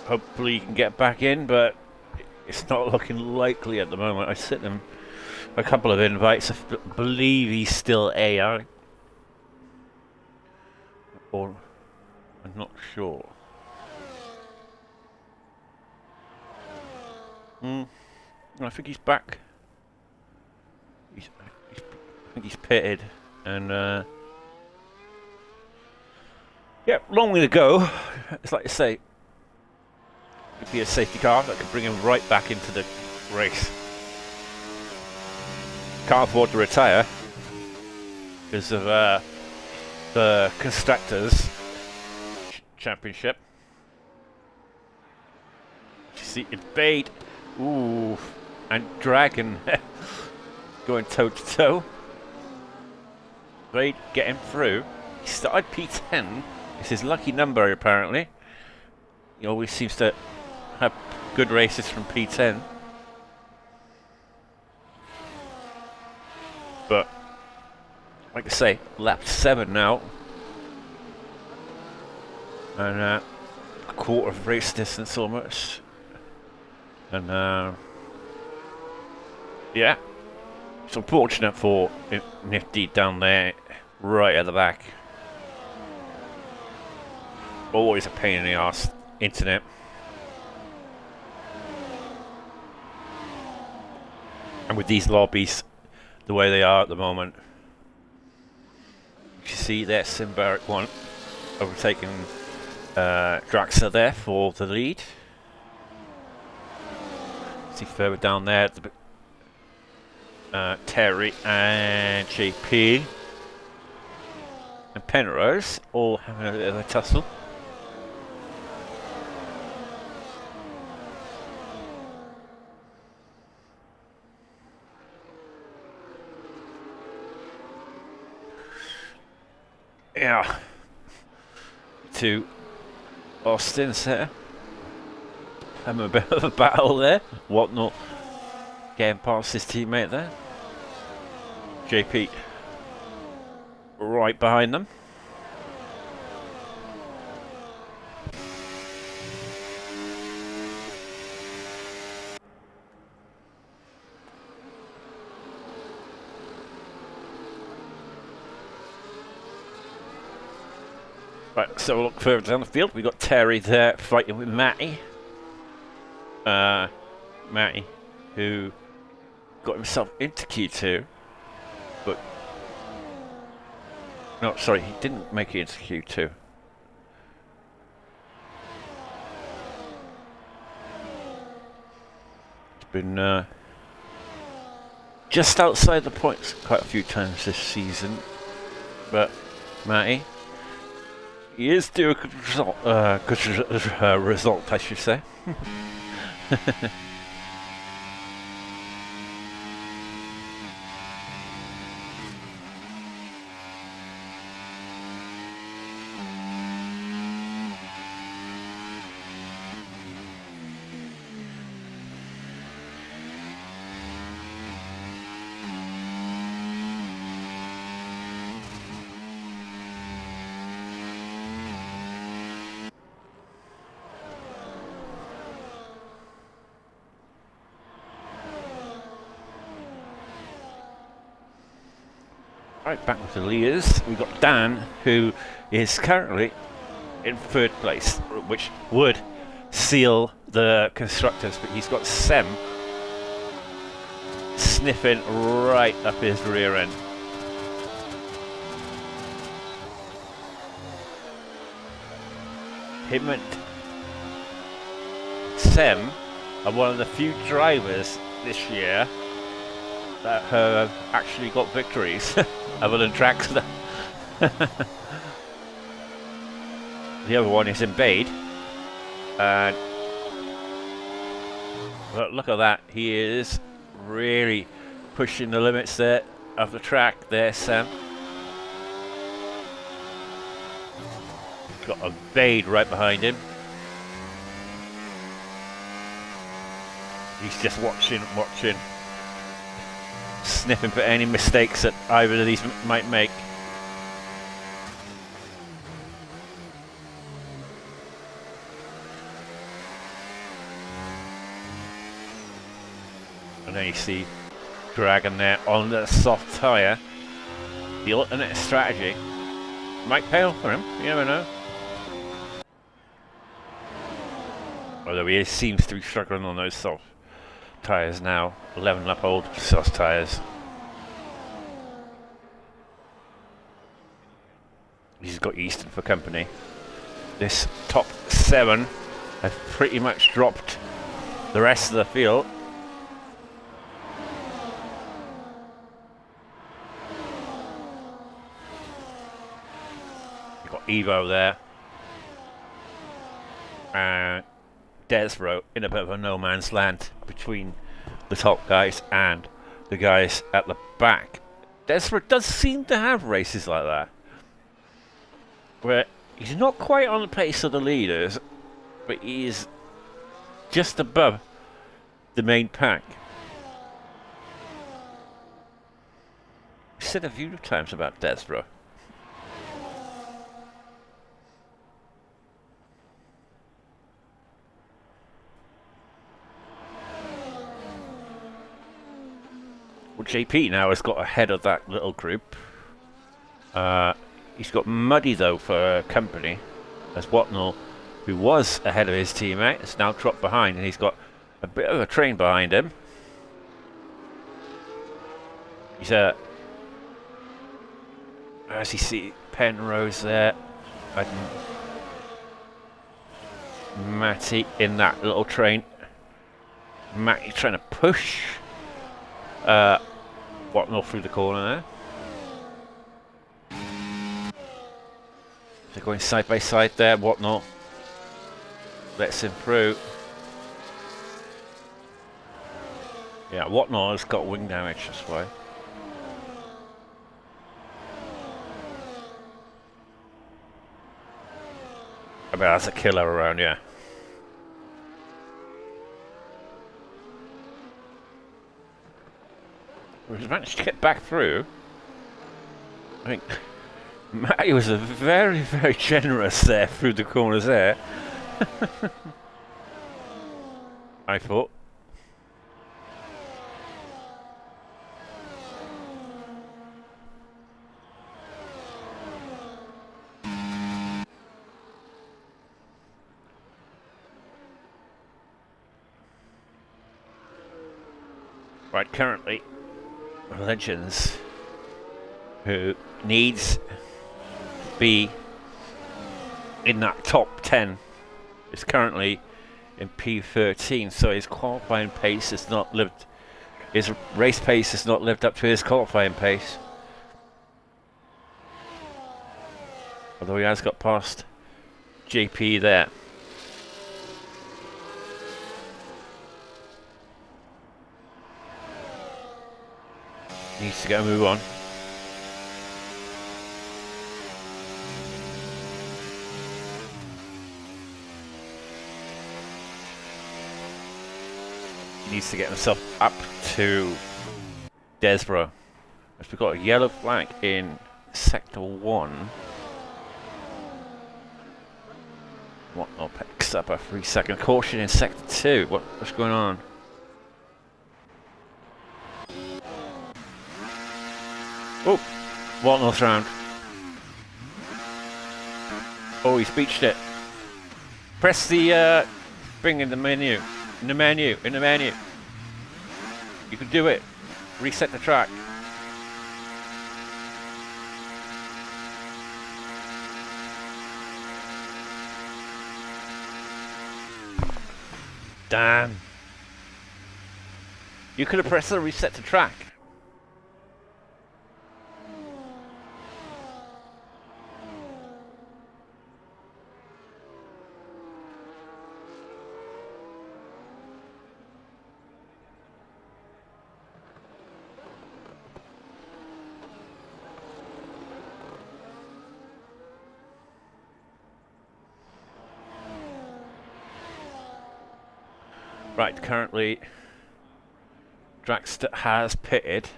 A: hopefully he can get back in, but it's not looking likely at the moment. I sent him a couple of invites. I believe he's still AI, or I'm not sure. I think he's back. I think he's pitted. And yeah, long way to go. It's like I say, it'd be a safety car that could bring him right back into the race. Can't afford to retire because of the Constructors Championship. You see, it's Bade, ooh, and Dragon going toe to toe. Bade getting through. He started P10. It's his lucky number, apparently. He always seems to have good races from P10. But, like I say, lap 7 now. And a quarter of race distance almost. And, yeah. It's unfortunate for Nifty down there, right at the back. Always a pain in the arse, internet. And with these lobbies, the way they are at the moment, you see there, RSF1 overtaking Draxler there for the lead. See further down there, Terry and JP and Penrose all having a bit of a tussle. Yeah, to Austin's there, having a bit of a battle there. Whatnot getting past his teammate there. JP right behind them. Right, so we'll look further down the field. We got Terry there fighting with Matty. Matty, who got himself into Q2, but no, sorry, he didn't make it into Q2. It's been just outside the points quite a few times this season, but Matty, he is due a good result, I should say. Right, back with the leaders. We've got Dan, who is currently in 3rd place, which would seal the Constructors, but he's got Sem sniffing right up his rear end. Him and Sem are one of the few drivers this year that have actually got victories, other than Draxler. The other one is in Bade. And but look at that, he is really pushing the limits there of the track there, Sam. Got a Bade right behind him. He's just watching, sniffing for any mistakes that either of these might make. And then you see Dragon there on the soft tyre. The alternate strategy might pay off for him, you never know. Although he seems to be struggling on those soft tyres now, 11 lap old soft tyres. He's got Easton for company. This top 7 have pretty much dropped the rest of the field. You've got Evo there. And Desbro in a bit of a no man's land between the top guys and the guys at the back. Desbro does seem to have races like that, where he's not quite on the pace of the leaders, but he is just above the main pack. I've said a few times about Desbro. Well, JP now has got ahead of that little group. He's got Muddy though for company, as Watnell, who was ahead of his teammate, has now dropped behind, and he's got a bit of a train behind him. He's as you see Penrose there, and Matty in that little train. Matty trying to push Watnell through the corner there. They're going side by side there. Watnell lets him through. Yeah, Watnell has got wing damage, that's why. I mean, that's a killer around, yeah. We've managed to get back through. I think Matty was very, very generous there through the corners there. I thought. Right, currently, Legends, who needs to be in that top 10, is currently in P13, so his qualifying pace has not lived, his race pace has not lived up to his qualifying pace. Although he has got past JP there. Needs to get a move on. He needs to get himself up to Desbro. We've got a yellow flag in Sector 1. Whatnot picks up a 3-second caution in Sector 2. What's going on? Oh, Whatnot's round. Oh, he's beached it. Press the thing in the menu. In the menu. You can do it. Reset the track. Damn. You could have pressed the reset to track. Right, currently Draxter has pitted.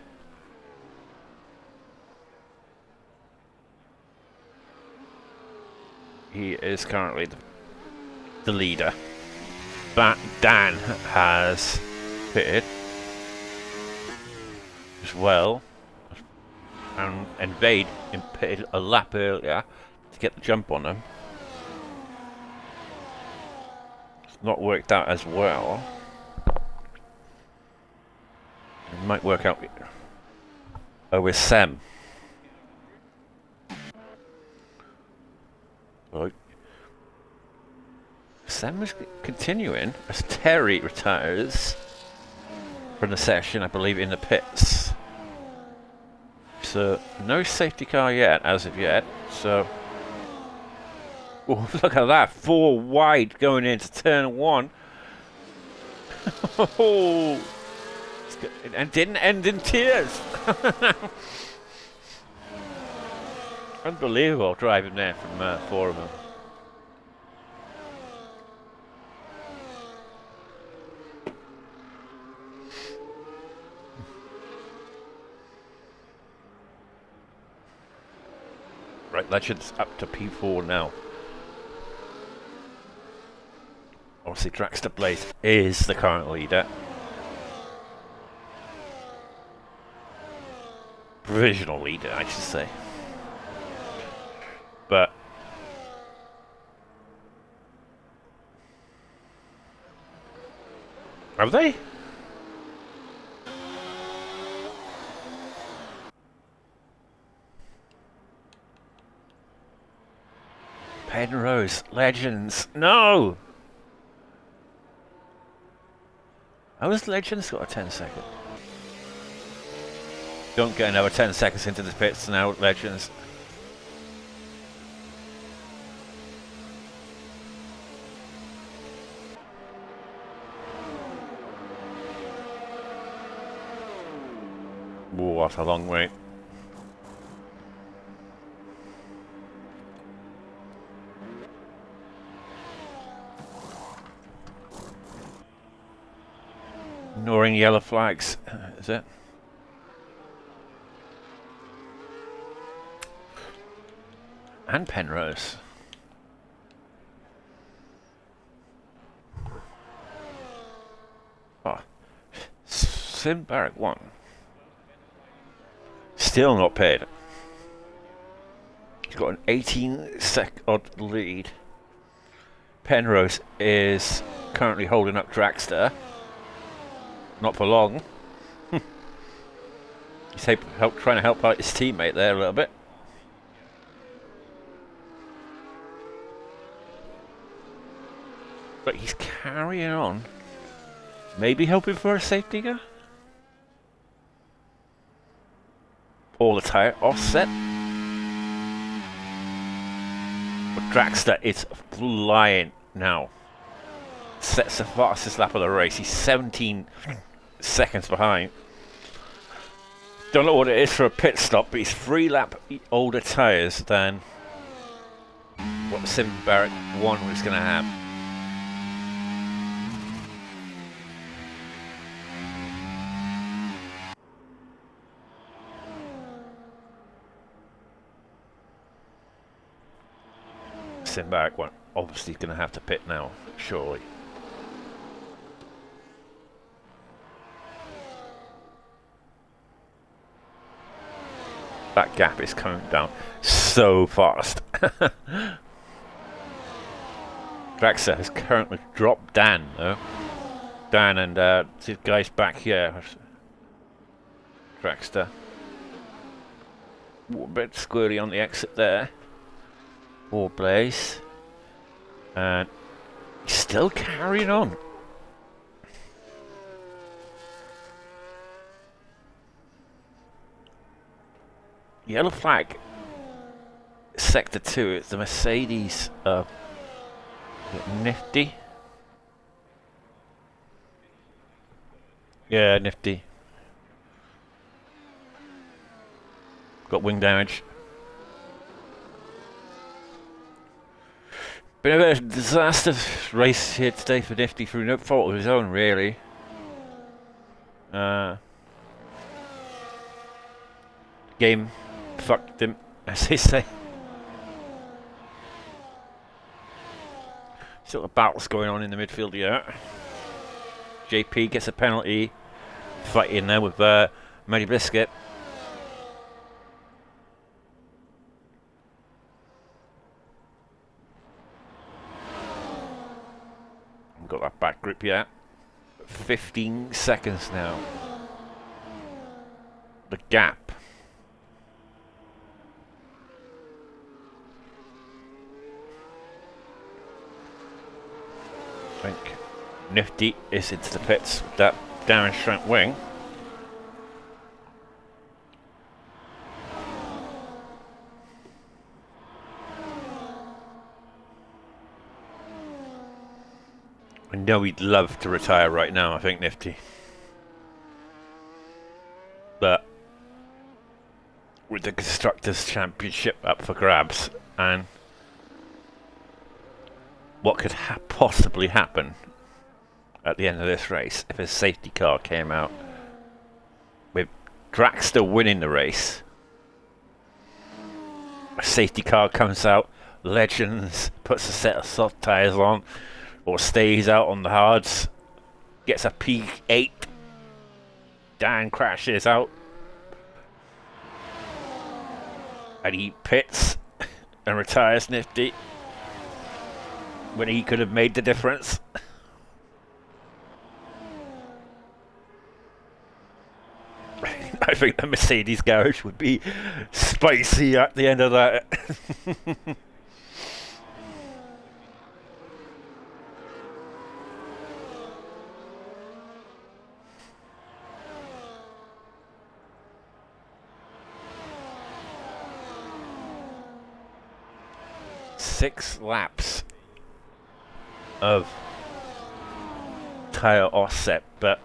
A: He is currently the leader. Dan has pitted as well. And Invade pitted a lap earlier to get the jump on him. Not worked out as well. It might work out with Sam. Well, Sam is continuing as Terry retires from the session, I believe, in the pits. So, no safety car yet, as of yet. So, oh, look at that, 4 wide going into turn 1. Oh, and didn't end in tears. Unbelievable driving there from 4 of them. Right, Legends up to P4 now. Obviously, Dragster Blaze is the current leader. Provisional leader, I should say. But have they? Penrose, Legends, no! How has Legends got a 10-second? Don't get another 10 seconds into the pits now, Legends. Whoa, what a long wait. Ignoring yellow flags, is it? And Penrose. Oh, Sim Barrack 1. Still not paid. He's got an 18-second lead. Penrose is currently holding up Dragster. Not for long. He's trying to help out his teammate there a little bit. But he's carrying on. Maybe hoping for a safety car? All the tyre offset. But Dragster is flying now. Sets the fastest lap of the race. He's 17 seconds behind. Don't know what it is for a pit stop, but he's 3 lap older tyres than what the Sim Barrack 1 was going to have. Sim Barrack 1 obviously going to have to pit now, surely. That gap is coming down so fast. Dragster has currently dropped Dan, though. Dan and the guys back here. Dragster. A bit squirrely on the exit there. War Blaze. And he's still carrying on. Yellow flag. Sector 2. It's the Mercedes Nifty. Yeah, Nifty. Got wing damage. Been a bit of a disaster race here today for Nifty through no fault of his own, really. Game fucked him, as they say. Sort of battles going on in the midfield here. JP gets a penalty. Fighting there with Matty Biscuit. Got that back grip yet. 15 seconds now. The gap. I think Nifty is into the pits with that Darren Strength wing. I know he'd love to retire right now, I think, Nifty. But with the Constructors' Championship up for grabs, and what could possibly happen at the end of this race if a safety car came out, with Dragster winning the race, a safety car comes out, Legends puts a set of soft tyres on, or stays out on the hards, gets a P8, Dan crashes out, and he pits and retires Nifty when he could have made the difference. I think the Mercedes garage would be spicy at the end of that. Six laps of tyre offset, but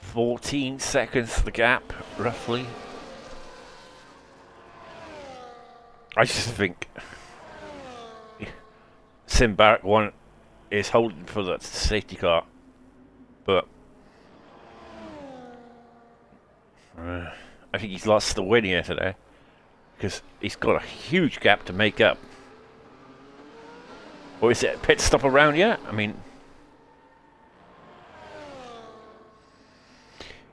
A: 14 seconds the gap, roughly. I just think Simbark one is holding for the safety car, but I think he's lost the win here today, because he's got a huge gap to make up. Or is it a pit stop around yet? I mean,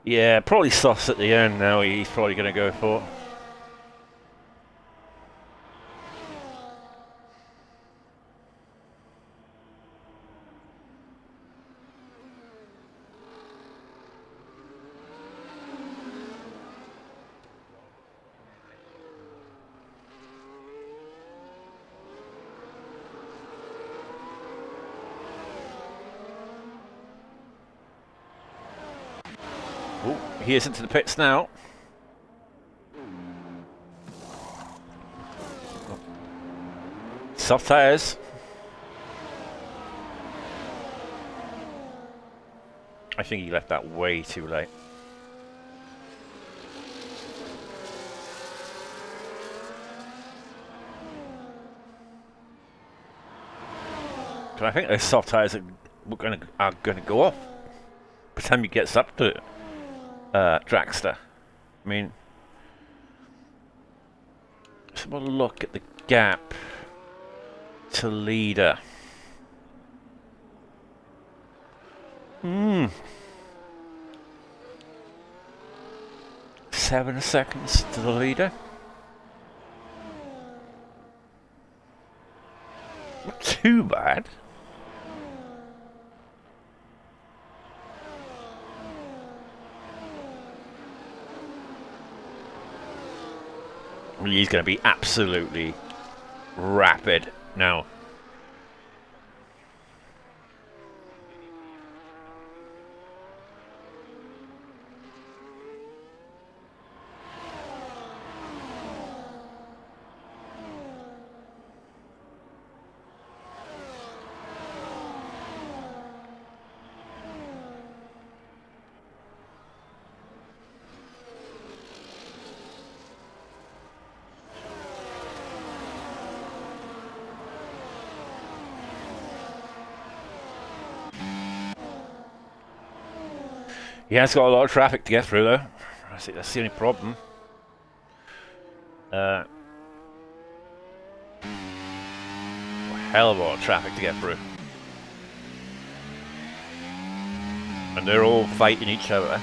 A: yeah, probably softs at the end now. He's probably going to go for. Oh, he is into the pits now. Soft tyres. I think he left that way too late. But I think those soft tyres are going to go off by the time he gets up to Dragster. I mean, let's have a look at the gap to leader. 7 seconds to the leader. Not too bad. He's going to be absolutely rapid now. He has got a lot of traffic to get through, though. I think that's the only problem. A hell of a lot of traffic to get through. And they're all fighting each other.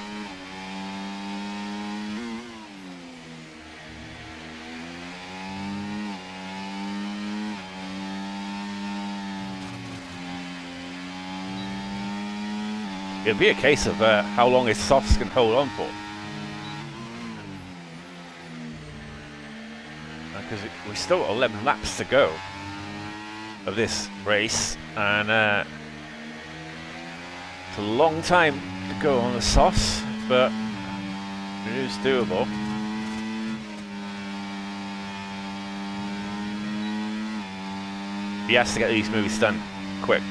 A: It'll be a case of how long his softs can hold on for. Because we still got 11 laps to go of this race. And it's a long time to go on the sauce, but it is doable. He has to get these moves done quick.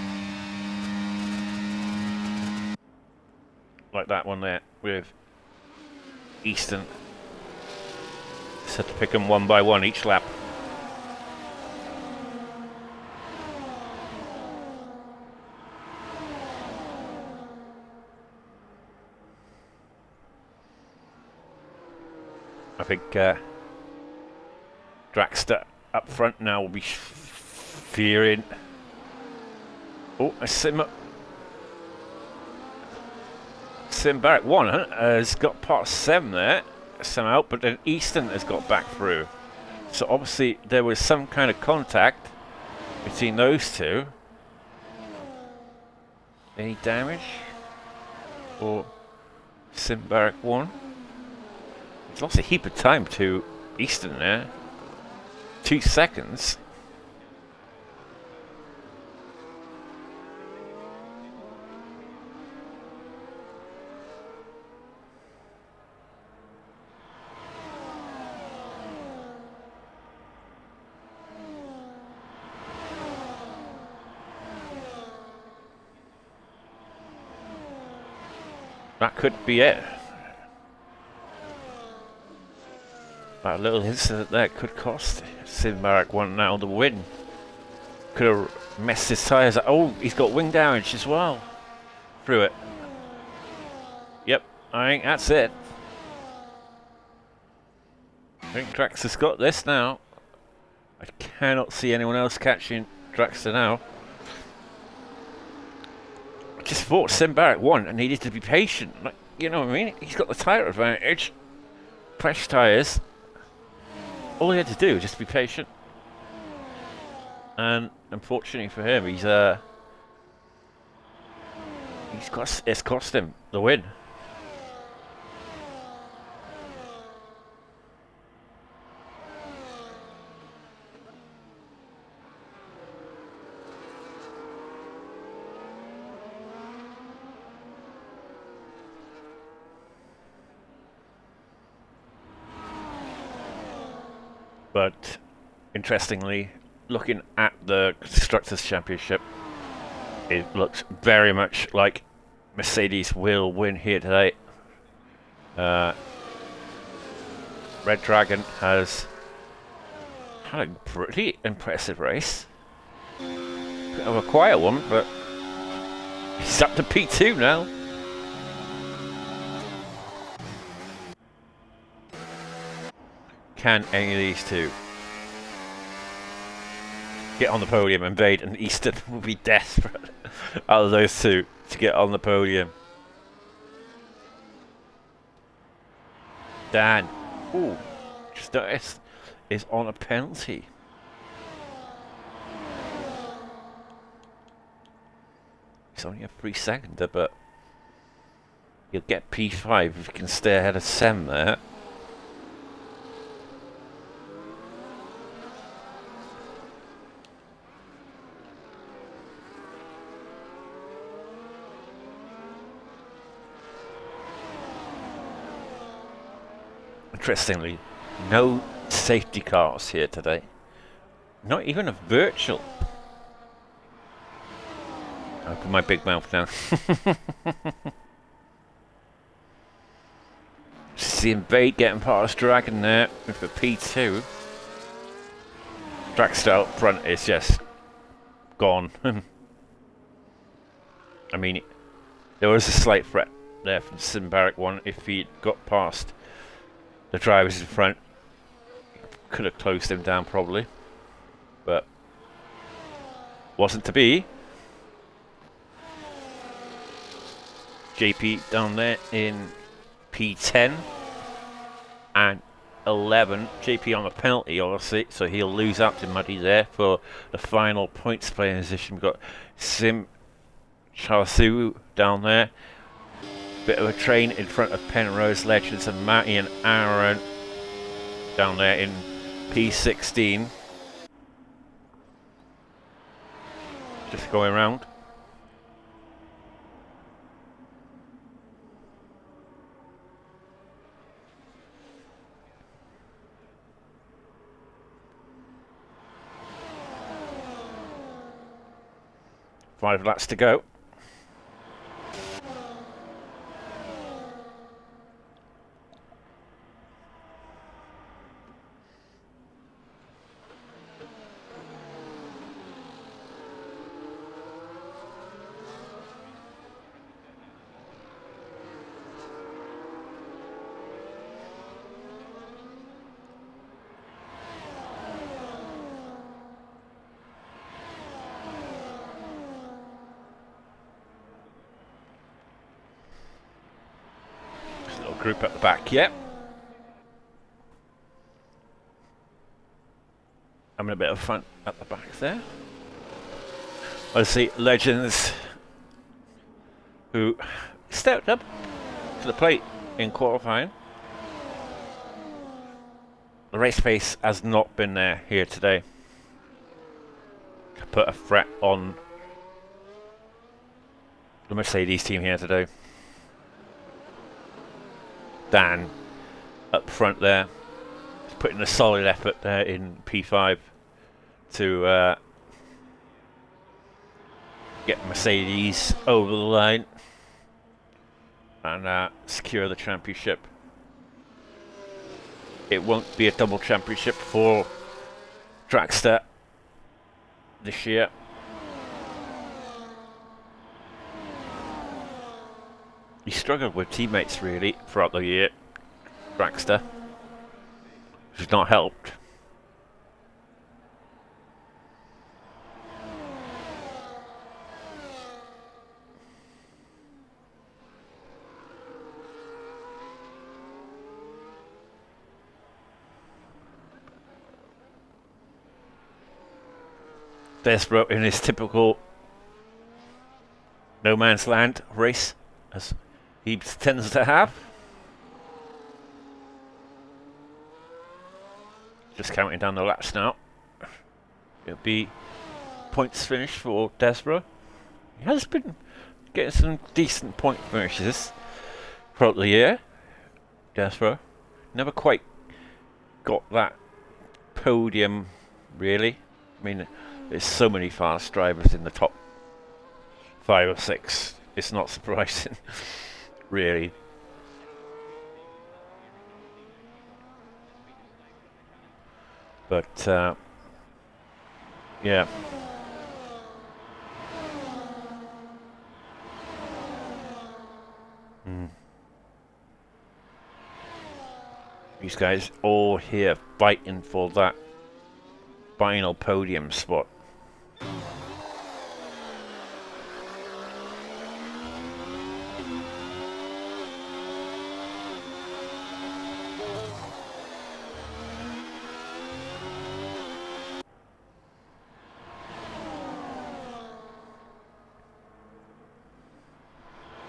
A: Like that one there with Easton. Just had to pick them one by one each lap. I think Dragster up front now will be fearing. Oh, a Simbarek 1 has got part 7 there somehow, but then Easton has got back through. So obviously there was some kind of contact between those two. Any damage? Or Simbarek 1? He's lost a heap of time to Easton there. 2 seconds. That could be it. That little incident there could cost Simbarek 1 now the win. Could have messed his tyres up. Oh, he's got wing damage as well. Through it. Yep, I think that's it. I think Draxter's got this now. I cannot see anyone else catching Draxter now. I just thought Simbarek 1 and needed to be patient. Like, you know what I mean? He's got the tyre advantage. Fresh tyres. All he had to do was just be patient. And unfortunately for him, it's cost him the win. But interestingly, looking at the Constructors' Championship, it looks very much like Mercedes will win here today. Red Dragon has had a pretty impressive race. Bit of a quiet one, but he's up to P2 now. Can any of these two get on the podium? And Vade and Easton will be desperate out of those two to get on the podium. Dan, ooh, just noticed, is on a penalty. It's only a 3-seconder, but he'll get P5 if he can stay ahead of Sem there. Interestingly, no safety cars here today. Not even a virtual. Open my big mouth now. Seeing Vade getting past Dragon there with the P2. Dragster up front is just gone. I mean, there was a slight threat there from Simbarek 1 if he got past the drivers in front. Could have closed him down probably, but wasn't to be. JP down there in P10 and 11. JP on a penalty obviously, so he'll lose out to Muddy there for the final points playing position. We've got Sim Chasu down there. Bit of a train in front of Penrose Legends and Matty and Aaron down there in P16. Just going around. Five laps to go. Group at the back, yep. Having a bit of fun at the back there. I see legends who stepped up to the plate in qualifying. The race pace has not been there here today. Put a threat on the Mercedes team here today. Dan up front there, putting a solid effort there in P5 to get Mercedes over the line and secure the championship. It won't be a double championship for Dragster this year. He struggled with teammates really throughout the year, Dragster, which has not helped. Desborough in his typical no man's land race, as he tends to have. Just counting down the laps now. It'll be points finish for Desborough. He has been getting some decent point finishes throughout the year. Desborough never quite got that podium, really. I mean, there's so many fast drivers in the top 5 or 6. It's not surprising, really. But yeah. These guys all here fighting for that final podium spot.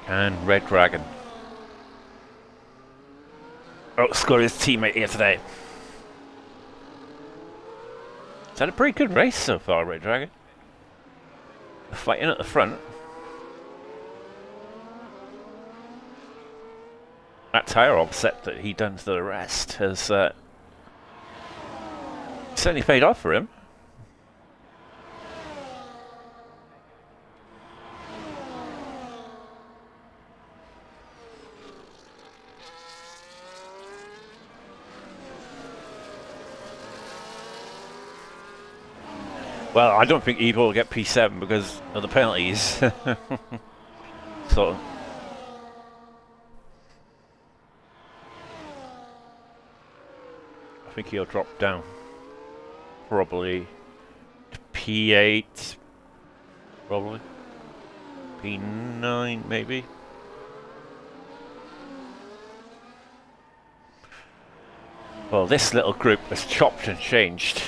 A: And Red Dragon. Oh, it's got his teammate here today. It's had a pretty good race so far, Red Dragon. Fighting at the front. That tyre offset that he done to the rest has certainly paid off for him. Well, I don't think Evil will get P7 because of the penalties. So I think he'll drop down. Probably to P8. Probably. P9 maybe. Well, this little group has chopped and changed.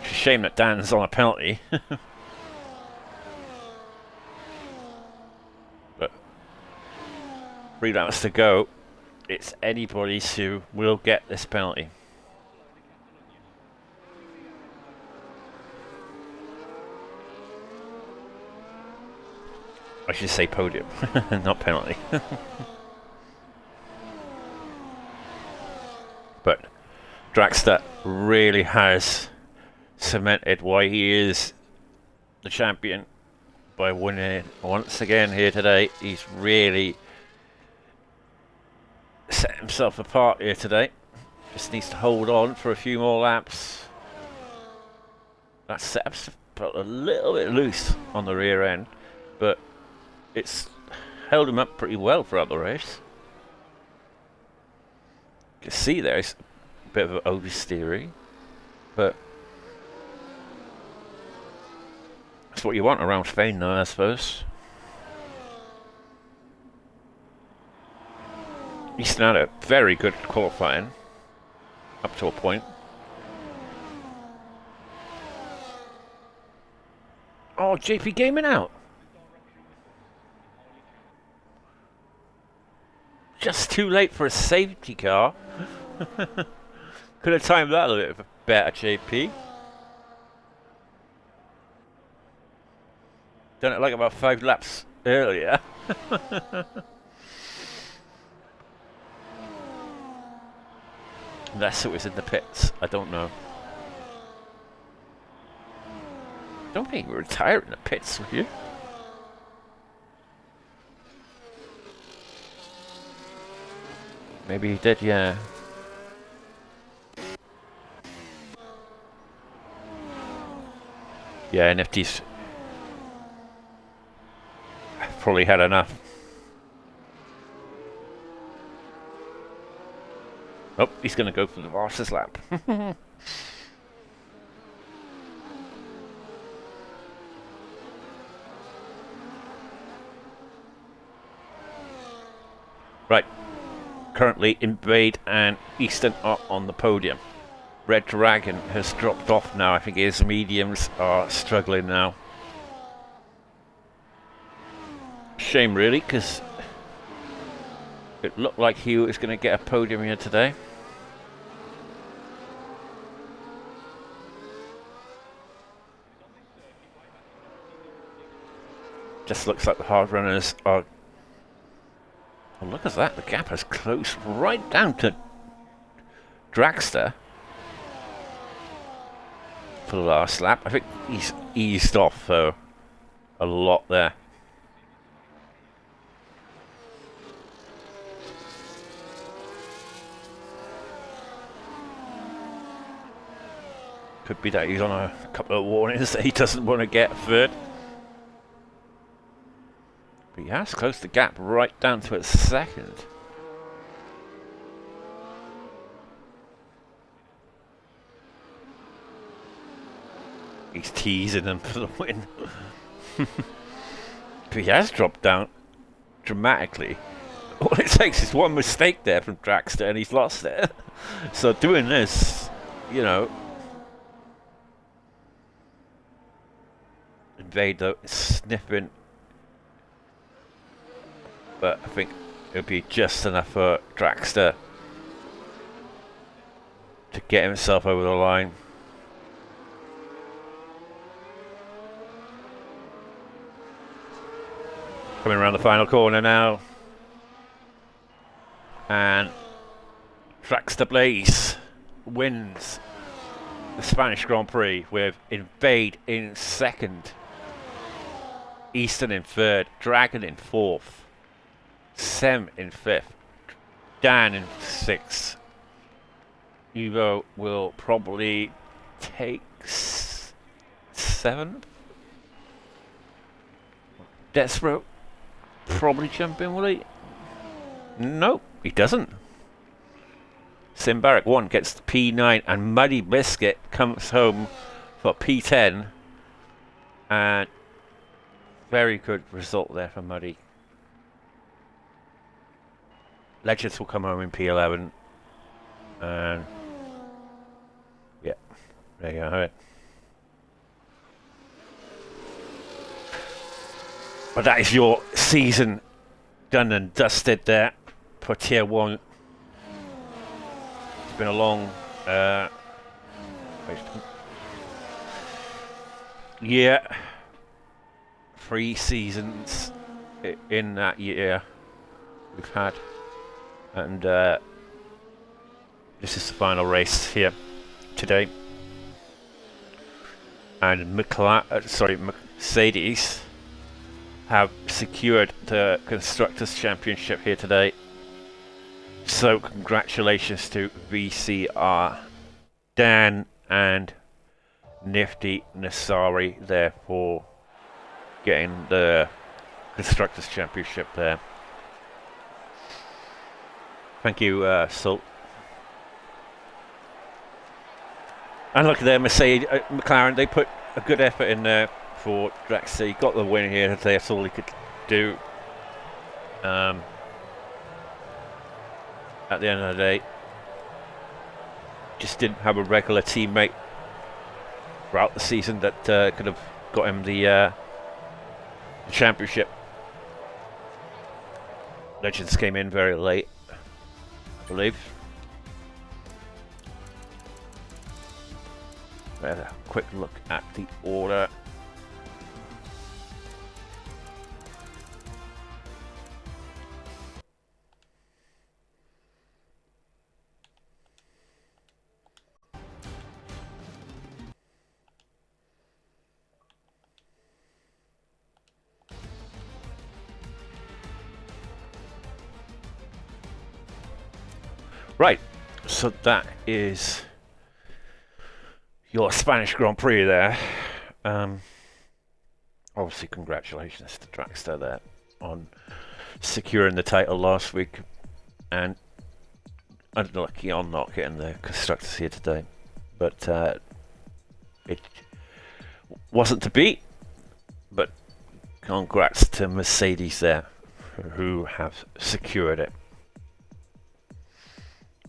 A: Shame that Dan's on a penalty. But 3 laps to go. It's anybody's who will get this penalty. I should say podium, not penalty. But Dragster really has cemented why he is the champion by winning once again here today. He's really set himself apart here today. Just needs to hold on for a few more laps. That setup's a little bit loose on the rear end, but it's held him up pretty well throughout the race. You can see there's a bit of oversteering, but that's what you want around Spain though, I suppose. Easton had a very good qualifying, up to a point. Oh, JP Gaming out. Just too late for a safety car. Could have timed that a little bit better, JP. Done it like about 5 laps earlier. Unless it was in the pits, I don't know. Don't think you would retire in the pits, would you? Maybe he did, yeah. Yeah, NFT's probably had enough. Oh, he's going to go for the fastest lap. Right. Currently, Invade and Easton are on the podium. Red Dragon has dropped off now. I think his mediums are struggling now. Shame, really, because it looked like he was going to get a podium here today. Just looks like the hard runners are... Oh, look at that. The gap has closed right down to Dragster for the last lap. I think he's eased off, though, a lot there. Could be that he's on a couple of warnings that he doesn't want to get third. But he has closed the gap right down to a second. He's teasing them for the win. But he has dropped down dramatically. All it takes is one mistake there from Dragster and he's lost it. So doing this, you know... Invade though, sniffing. But I think it'll be just enough for Dragster to get himself over the line. Coming around the final corner now. And Dragster Blaze wins the Spanish Grand Prix with Invade in second. Easton in third. Dragon in fourth. Sem in fifth. Dan in sixth. Evo will probably take seventh. Deathstroke probably jump in, will he? Nope, he doesn't. Simbarrack 1 gets the P9 and Muddy Biscuit comes home for P10. And very good result there for Muddy. Legends will come home in P11. And yeah, there you go. But that is your season done and dusted there for Tier 1. It's been a long year. 3 seasons in that year we've had, and this is the final race here today. And Mercedes have secured the Constructors' Championship here today. So congratulations to VCR, Dan and Nifty Nasari there for getting the Constructors' Championship there. Thank you, Salt. And look at there, Mercedes, McLaren, they put a good effort in there for Draxler. He got the win here, that's all he could do. At the end of the day, just didn't have a regular teammate throughout the season that could have got him the championship. Legends came in very late, I believe. A quick look at the order. Right, so that is your Spanish Grand Prix there. Obviously, congratulations to Draxler there on securing the title last week, and unlucky on not getting the Constructors here today, but it wasn't to be. But congrats to Mercedes there, who have secured it.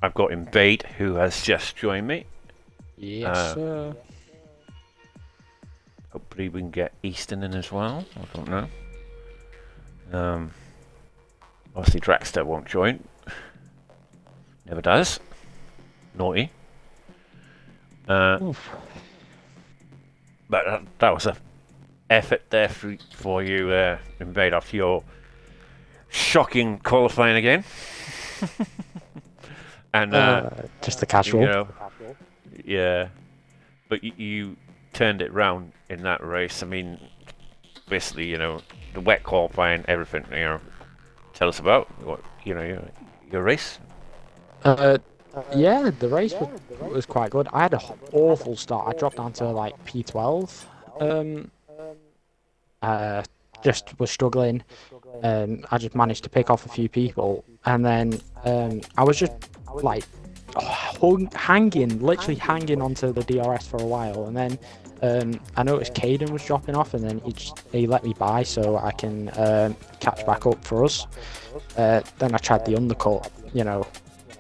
A: I've got Invade, who has just joined me.
B: Yes, sir.
A: Hopefully we can get Easton in as well. I don't know. Obviously Draxler won't join. Never does. Naughty. But that was a effort there for you, Invade, after your shocking qualifying again. And
B: just the casual.
A: You know, yeah, but you turned it round in that race. I mean, basically, you know, the wet qualifying, everything. You know, tell us about what your race.
B: Yeah, the race was quite good. I had an awful start. I dropped down to like P12. Just was struggling. I just managed to pick off a few people, and then I was just like literally hanging onto the DRS for a while, and then I noticed Caden was dropping off, and then he let me by so I can catch back up for us. Then I tried the undercut, you know,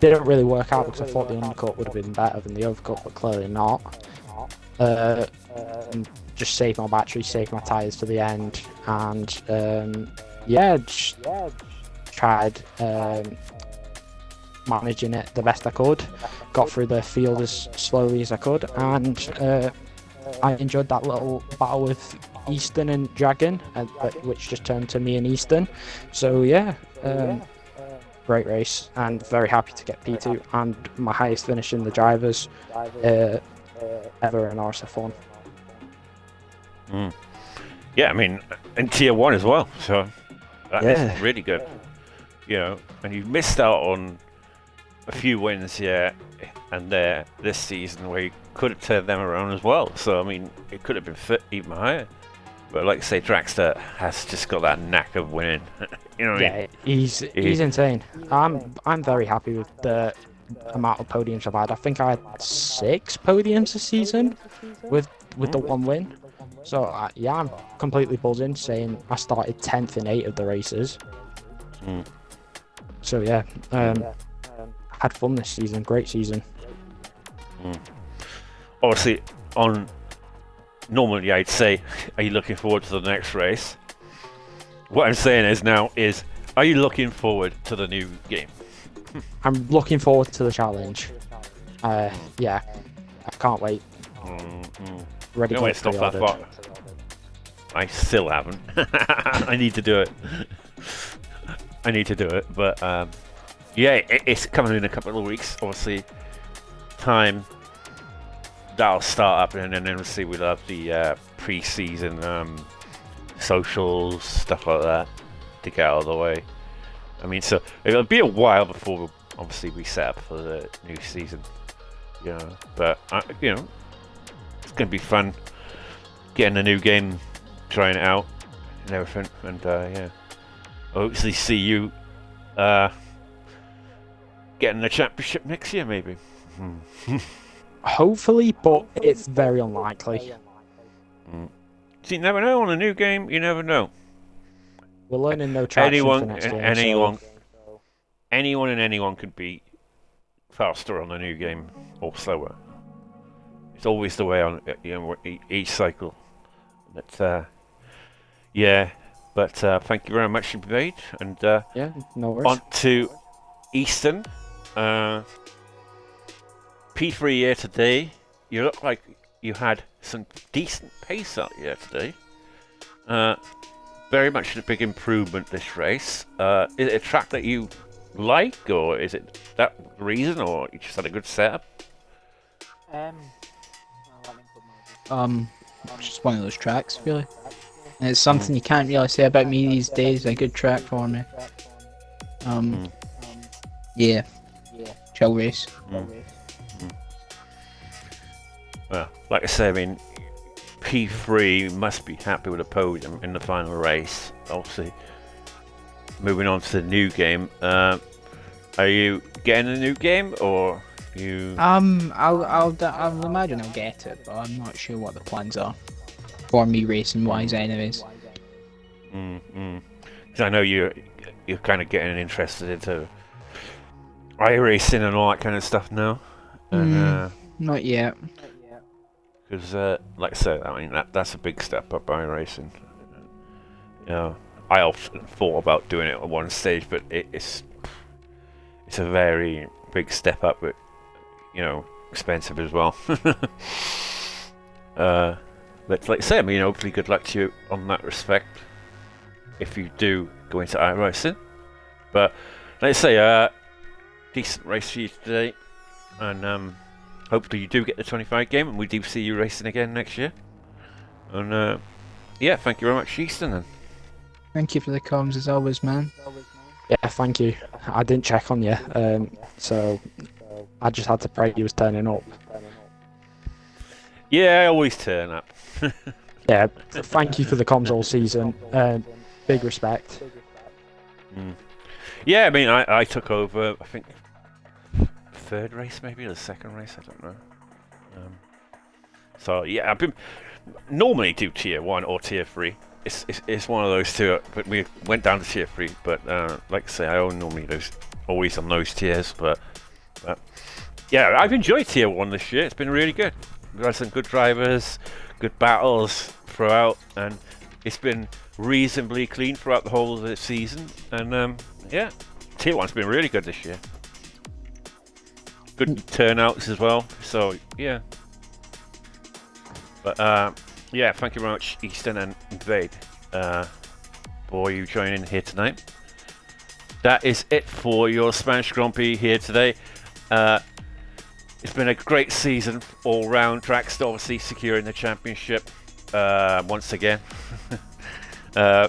B: didn't really work out because I thought the undercut would have been better than the overcut, but clearly not. And just saved my battery, saved my tyres to the end, and yeah, just tried managing it the best I could. Got through the field as slowly as I could, and I enjoyed that little battle with Easton and Dragon, which just turned to me and Easton. So yeah, great race, and very happy to get P2 and my highest finish in the drivers ever in RSF1.
A: Yeah, I mean, in Tier 1 as well, so that is really good. You know, and you missed out on a few wins here and there this season where you could have turned them around as well. So, I mean, it could have been fit even higher. But like I say, Draxler has just got that knack of winning. You know what I mean?
B: He's insane. I'm very happy with the amount of podiums I've had. I think I had 6 podiums this season with the one win. So yeah, I'm completely buzzing, saying I started 10th in 8 of the races. So yeah, had fun this season. Great season.
A: Obviously, normally I'd say, are you looking forward to the next race? What I'm saying is, are you looking forward to the new game?
B: I'm looking forward to the challenge. Yeah, I can't wait. Ready to
A: stop that far. I still haven't. I need to do it. I need to do it, but yeah, it's coming in a couple of weeks. Obviously, time that'll start up, and then obviously we'll have the pre-season socials, stuff like that, to get out of the way. I mean, so it'll be a while before obviously we set up for the new season, you know. But you know, it's gonna be fun getting a new game, trying it out, and everything. And yeah, I'll hopefully see you getting the championship next year, maybe.
B: Hopefully, but it's very unlikely.
A: So you never know on a new game. You never know.
B: We're learning no traction for
A: Anyone,
B: next game.
A: anyone and anyone could be faster on a new game or slower. It's always the way on, you know, each cycle. But yeah. But thank you very much, Blade, and
B: yeah, no worries.
A: on to Easton. P3 here today. You look like you had some decent pace out here today. Very much a big improvement this race. Is it a track that you like, or is it that reason, or you just had a good setup?
C: Just one of those tracks, really. And it's something you can't really say about me these days. A good track for me. Yeah. Chill race.
A: Well, like I say, I mean, P3 must be happy with a podium in the final race. Obviously, moving on to the new game. Are you getting a new game, or you?
C: I'll imagine I'll get it, but I'm not sure what the plans are for me racing wise, anyways.
A: Because I know you're kind of getting interested into iRacing and all that kind of stuff now. And
C: Not yet.
A: because, like I said, I mean that's a big step up iRacing. You know, I often thought about doing it at one stage, but it's a very big step up, but you know, expensive as well. But like I say, I mean, hopefully good luck to you on that respect if you do go into iRacing. But like I say, decent race for you today, and hopefully you do get the 25 game, and we do see you racing again next year. And yeah, thank you very much, Easton. Then.
C: Thank you for the comms as always, man.
B: Yeah, thank you. I didn't check on you, so I just had to pray you was turning up.
A: Yeah, I always turn up.
B: Yeah, thank you for the comms all season. Big respect.
A: Yeah, I mean, I took over, I think, third race maybe, or the second race, I don't know. So yeah, I've been normally do tier 1 or tier 3. It's one of those two, but we went down to tier 3. But like I say, I own normally always on those tiers. But yeah, I've enjoyed tier 1 this year. It's been really good. We've had some good drivers, good battles throughout, and it's been reasonably clean throughout the whole of the season. And yeah, tier 1's been really good this year. Good turnouts as well. So yeah. But yeah, thank you very much, Easton and Vade, for you joining here tonight. That is it for your Spanish Grand Prix here today. It's been a great season all round. Drax obviously securing the championship once again. I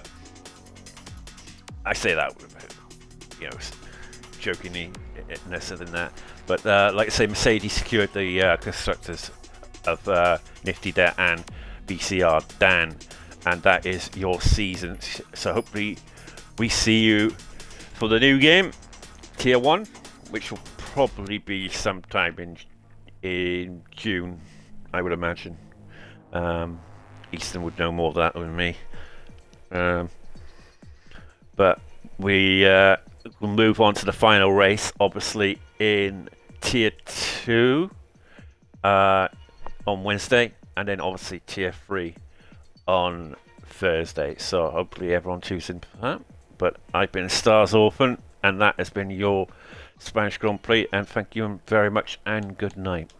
A: say that, you know, jokingly, less than that. But like I say, Mercedes secured the constructors of Nifty Dan and BCR Dan, and that is your season. So hopefully we see you for the new game, Tier 1, which will probably be sometime in June, I would imagine. Easton would know more of that than me. But we will move on to the final race, obviously in Tier 2 on Wednesday, and then obviously Tier 3 on Thursday. So hopefully everyone tunes in for that. But I've been Stars Orphan, and that has been your Spanish Grand Prix, and thank you very much and good night.